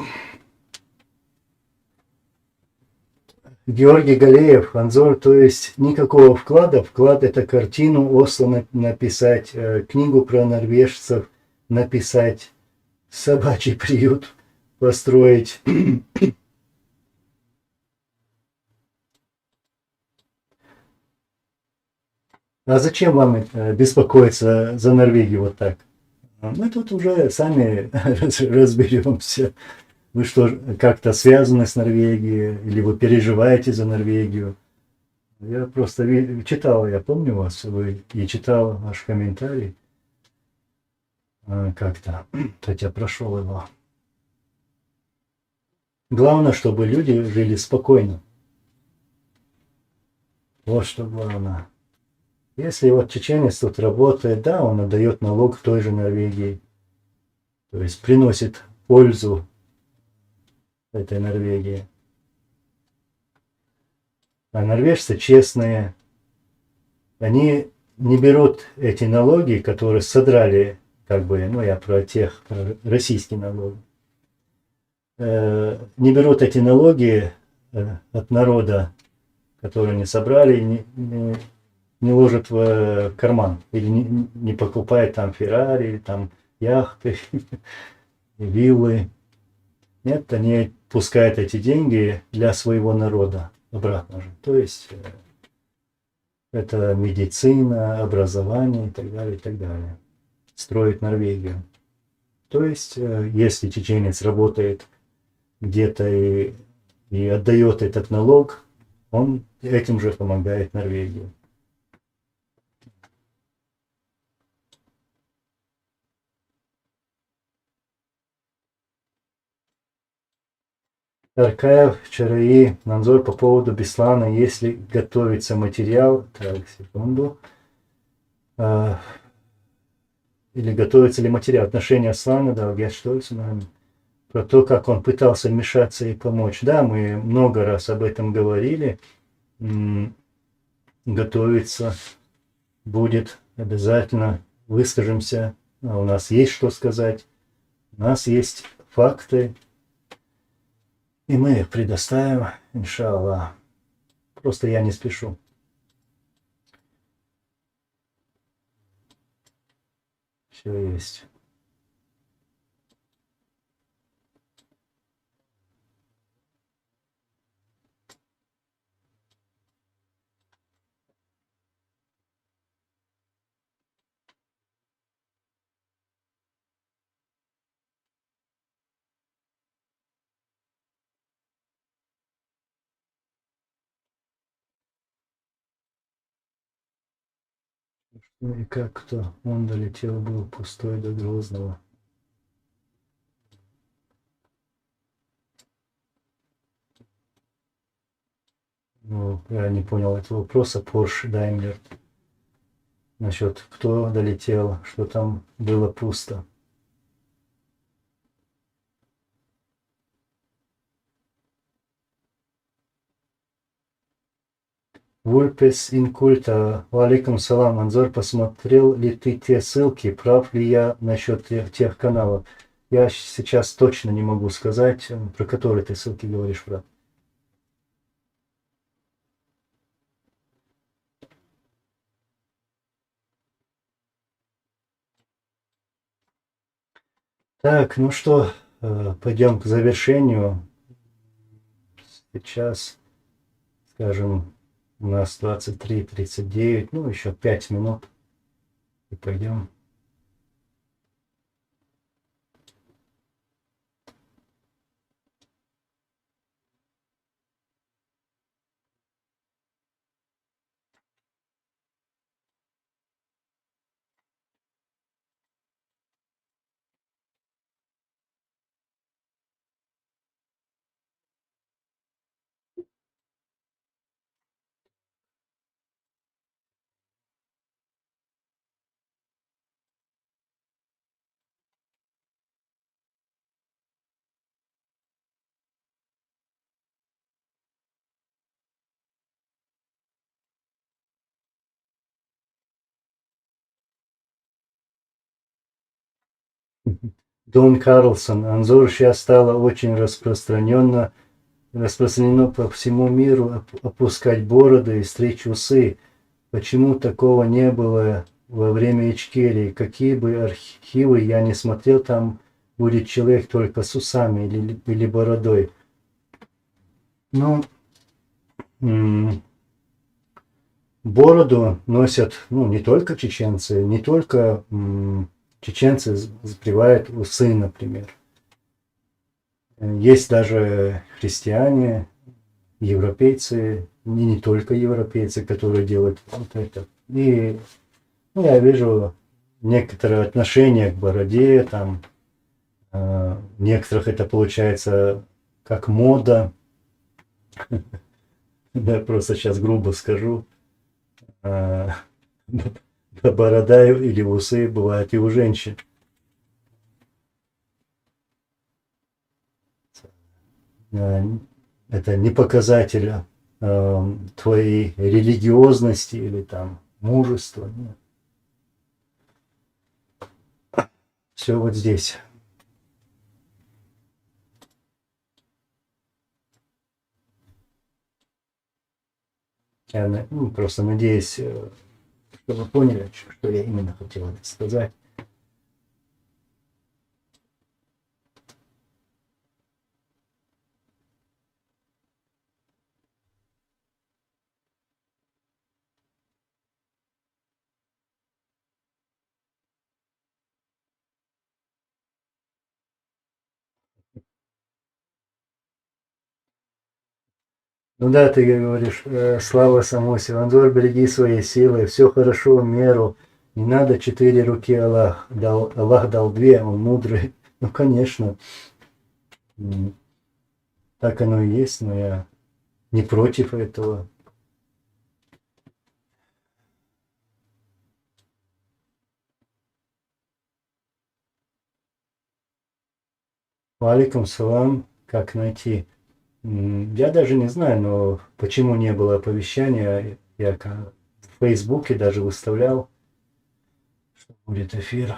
Георгий Галеев, Анзор, то есть никакого вклада. Вклад это картину Осло написать, книгу про норвежцев написать, собачий приют построить. А зачем вам беспокоиться за Норвегию вот так? Мы тут уже сами разберемся. Вы что, как-то связаны с Норвегией? Или вы переживаете за Норвегию? Я просто читал, я помню вас, вы и читал ваш комментарий как-то, хотя прошел его. Главное, чтобы люди жили спокойно. Вот что главное. Если вот чеченец тут работает, да, он отдает налог в той же Норвегии, то есть приносит пользу этой Норвегии. А норвежцы честные, они не берут эти налоги, которые содрали, как бы, ну я про российские налоги, не берут эти налоги от народа, которые не собрали, не ложат в карман, или не покупают там Феррари, там яхты, виллы. Нет, они пускают эти деньги для своего народа обратно же. То есть это медицина, образование и так далее, и так далее. Строит Норвегию. То есть, если чеченец работает где-то и отдает этот налог, он этим же помогает Норвегии. Аркаев, ЧРИ, Нанзор по поводу Беслана, если готовится материал, так, секунду, или готовится ли материал отношения Аслана, да, Герштольца, наверное, про то, как он пытался вмешаться и помочь. Да, мы много раз об этом говорили, готовится, будет, обязательно выскажемся, у нас есть что сказать, у нас есть факты, и мы их предоставим, иншаллах. Просто я не спешу. Все есть. Ну и как-то он долетел, был пустой до Грозного. Ну, я не понял этого вопроса. Porsche Daimler. Насчет кто долетел, что там было пусто. Вульпес Инкульта. Валикум салам, Анзор. Посмотрел ли ты те ссылки? Прав ли я насчет тех каналов? Я сейчас точно не могу сказать, про которые ты ссылки говоришь, брат. Так, ну что, пойдем к завершению. Сейчас, скажем, у нас 23:39, ну еще 5 минут и пойдем. Дон Карлсон. Анзор сейчас стало очень распространено по всему миру опускать бороды и стричь усы. Почему такого не было во время Ичкерии? Какие бы архивы я не смотрел, там будет человек только с усами или бородой. Ну, бороду носят, ну, не только чеченцы, не только чеченцы сбривают усы, например. Есть даже христиане, европейцы, и не только европейцы, которые делают вот это. И ну, я вижу некоторое отношение к бороде, там, некоторых это получается как мода. Да, просто сейчас грубо скажу. Борода или усы бывают и у женщин. Это не показатель твоей религиозности или там мужества. Нет. Все вот здесь. Я просто надеюсь, что вы поняли, что я именно хотел сказать. Ну да, ты говоришь, слава Самосе, Анзор, береги свои силы, все хорошо в меру, не надо 4 руки Аллах дал 2, он мудрый. Ну, конечно. Так оно и есть, но я не против этого. Валикум салам. Как найти? Я даже не знаю, но почему не было оповещания. Я в Фейсбуке даже выставлял, что будет эфир.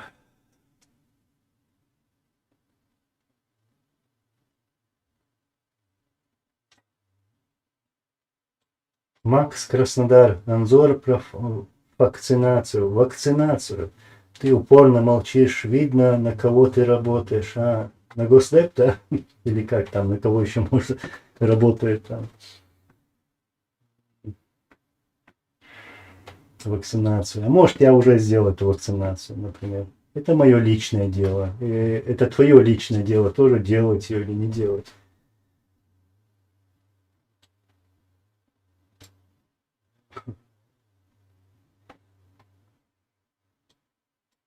Макс Краснодар, Анзор про вакцинацию. Вакцинацию. Ты упорно молчишь, видно, на кого ты работаешь. А, на Госдеп, да? Или как там, на кого еще может работает там? Вакцинацию. А может, я уже сделал эту вакцинацию, например. Это мое личное дело. И это твое личное дело тоже, делать ее или не делать.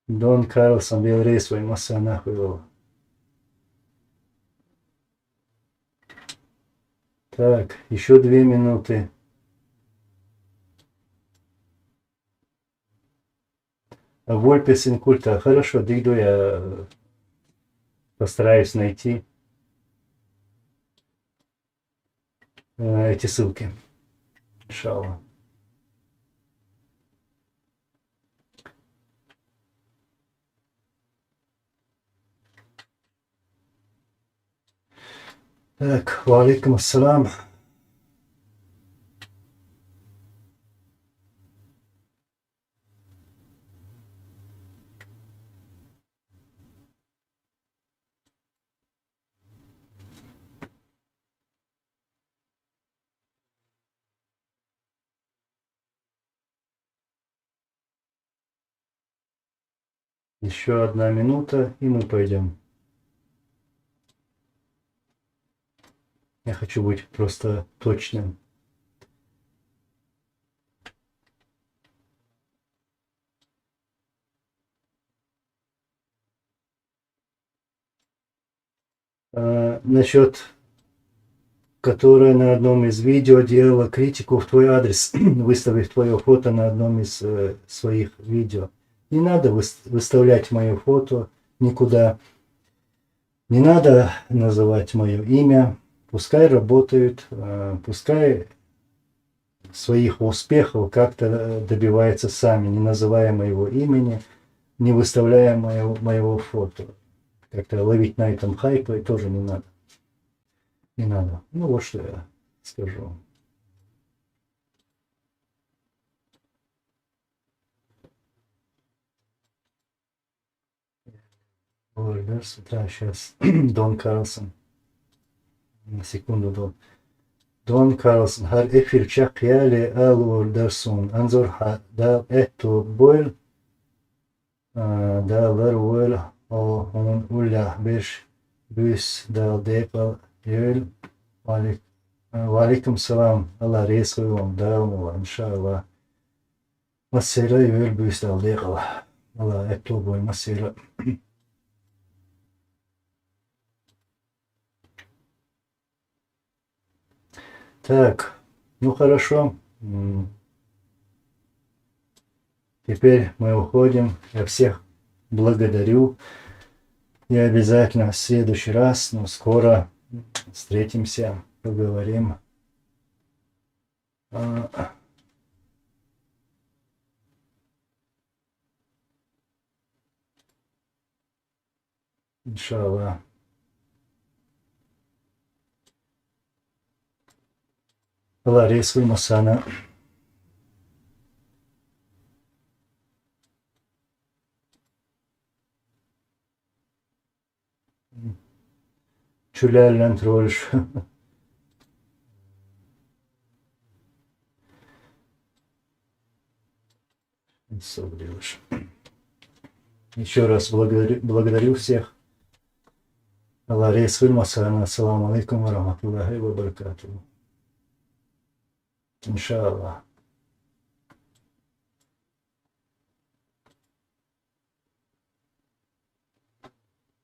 Дон Карлсон vēlreiz vai masā нахуй. Так, еще 2 минуты. Вольпес инкульта. Хорошо, дойду, я постараюсь найти эти ссылки. Иншаллах. Так, валикум ассалам. Еще 1 минута, и мы пойдем. Я хочу быть просто точным. Насчет, которая на одном из видео делала критику в твой адрес, выставив твое фото на одном из своих видео. Не надо выставлять мое фото никуда. Не надо называть мое имя. Пускай работают, пускай своих успехов как-то добиваются сами, не называя моего имени, не выставляя моего фото. Как-то ловить на этом хайпе тоже не надо. Не надо. Ну вот что я скажу. Да, сейчас. Дон Карлсон. На секунду, Дон. Дон Карлсон. Har efir çakyale alur dersun. Anzor ha da etto boil. Da var wel o hun ulla beş büs da depal yöl. Valikum salam. Allah resul vam davnu inşallah. Masera yöl büs da depal. Allah etto boil masera. Так, ну хорошо. Теперь мы уходим. Я всех благодарю. И обязательно в следующий раз, но скоро встретимся, поговорим. Иншаллах. Ларис Масана. Çülerle trollüş. Еще раз благодарю всех. Ларис Масана. Ассаламу алейкум ва рахматуллахи ва баракатуху. Иншаллах.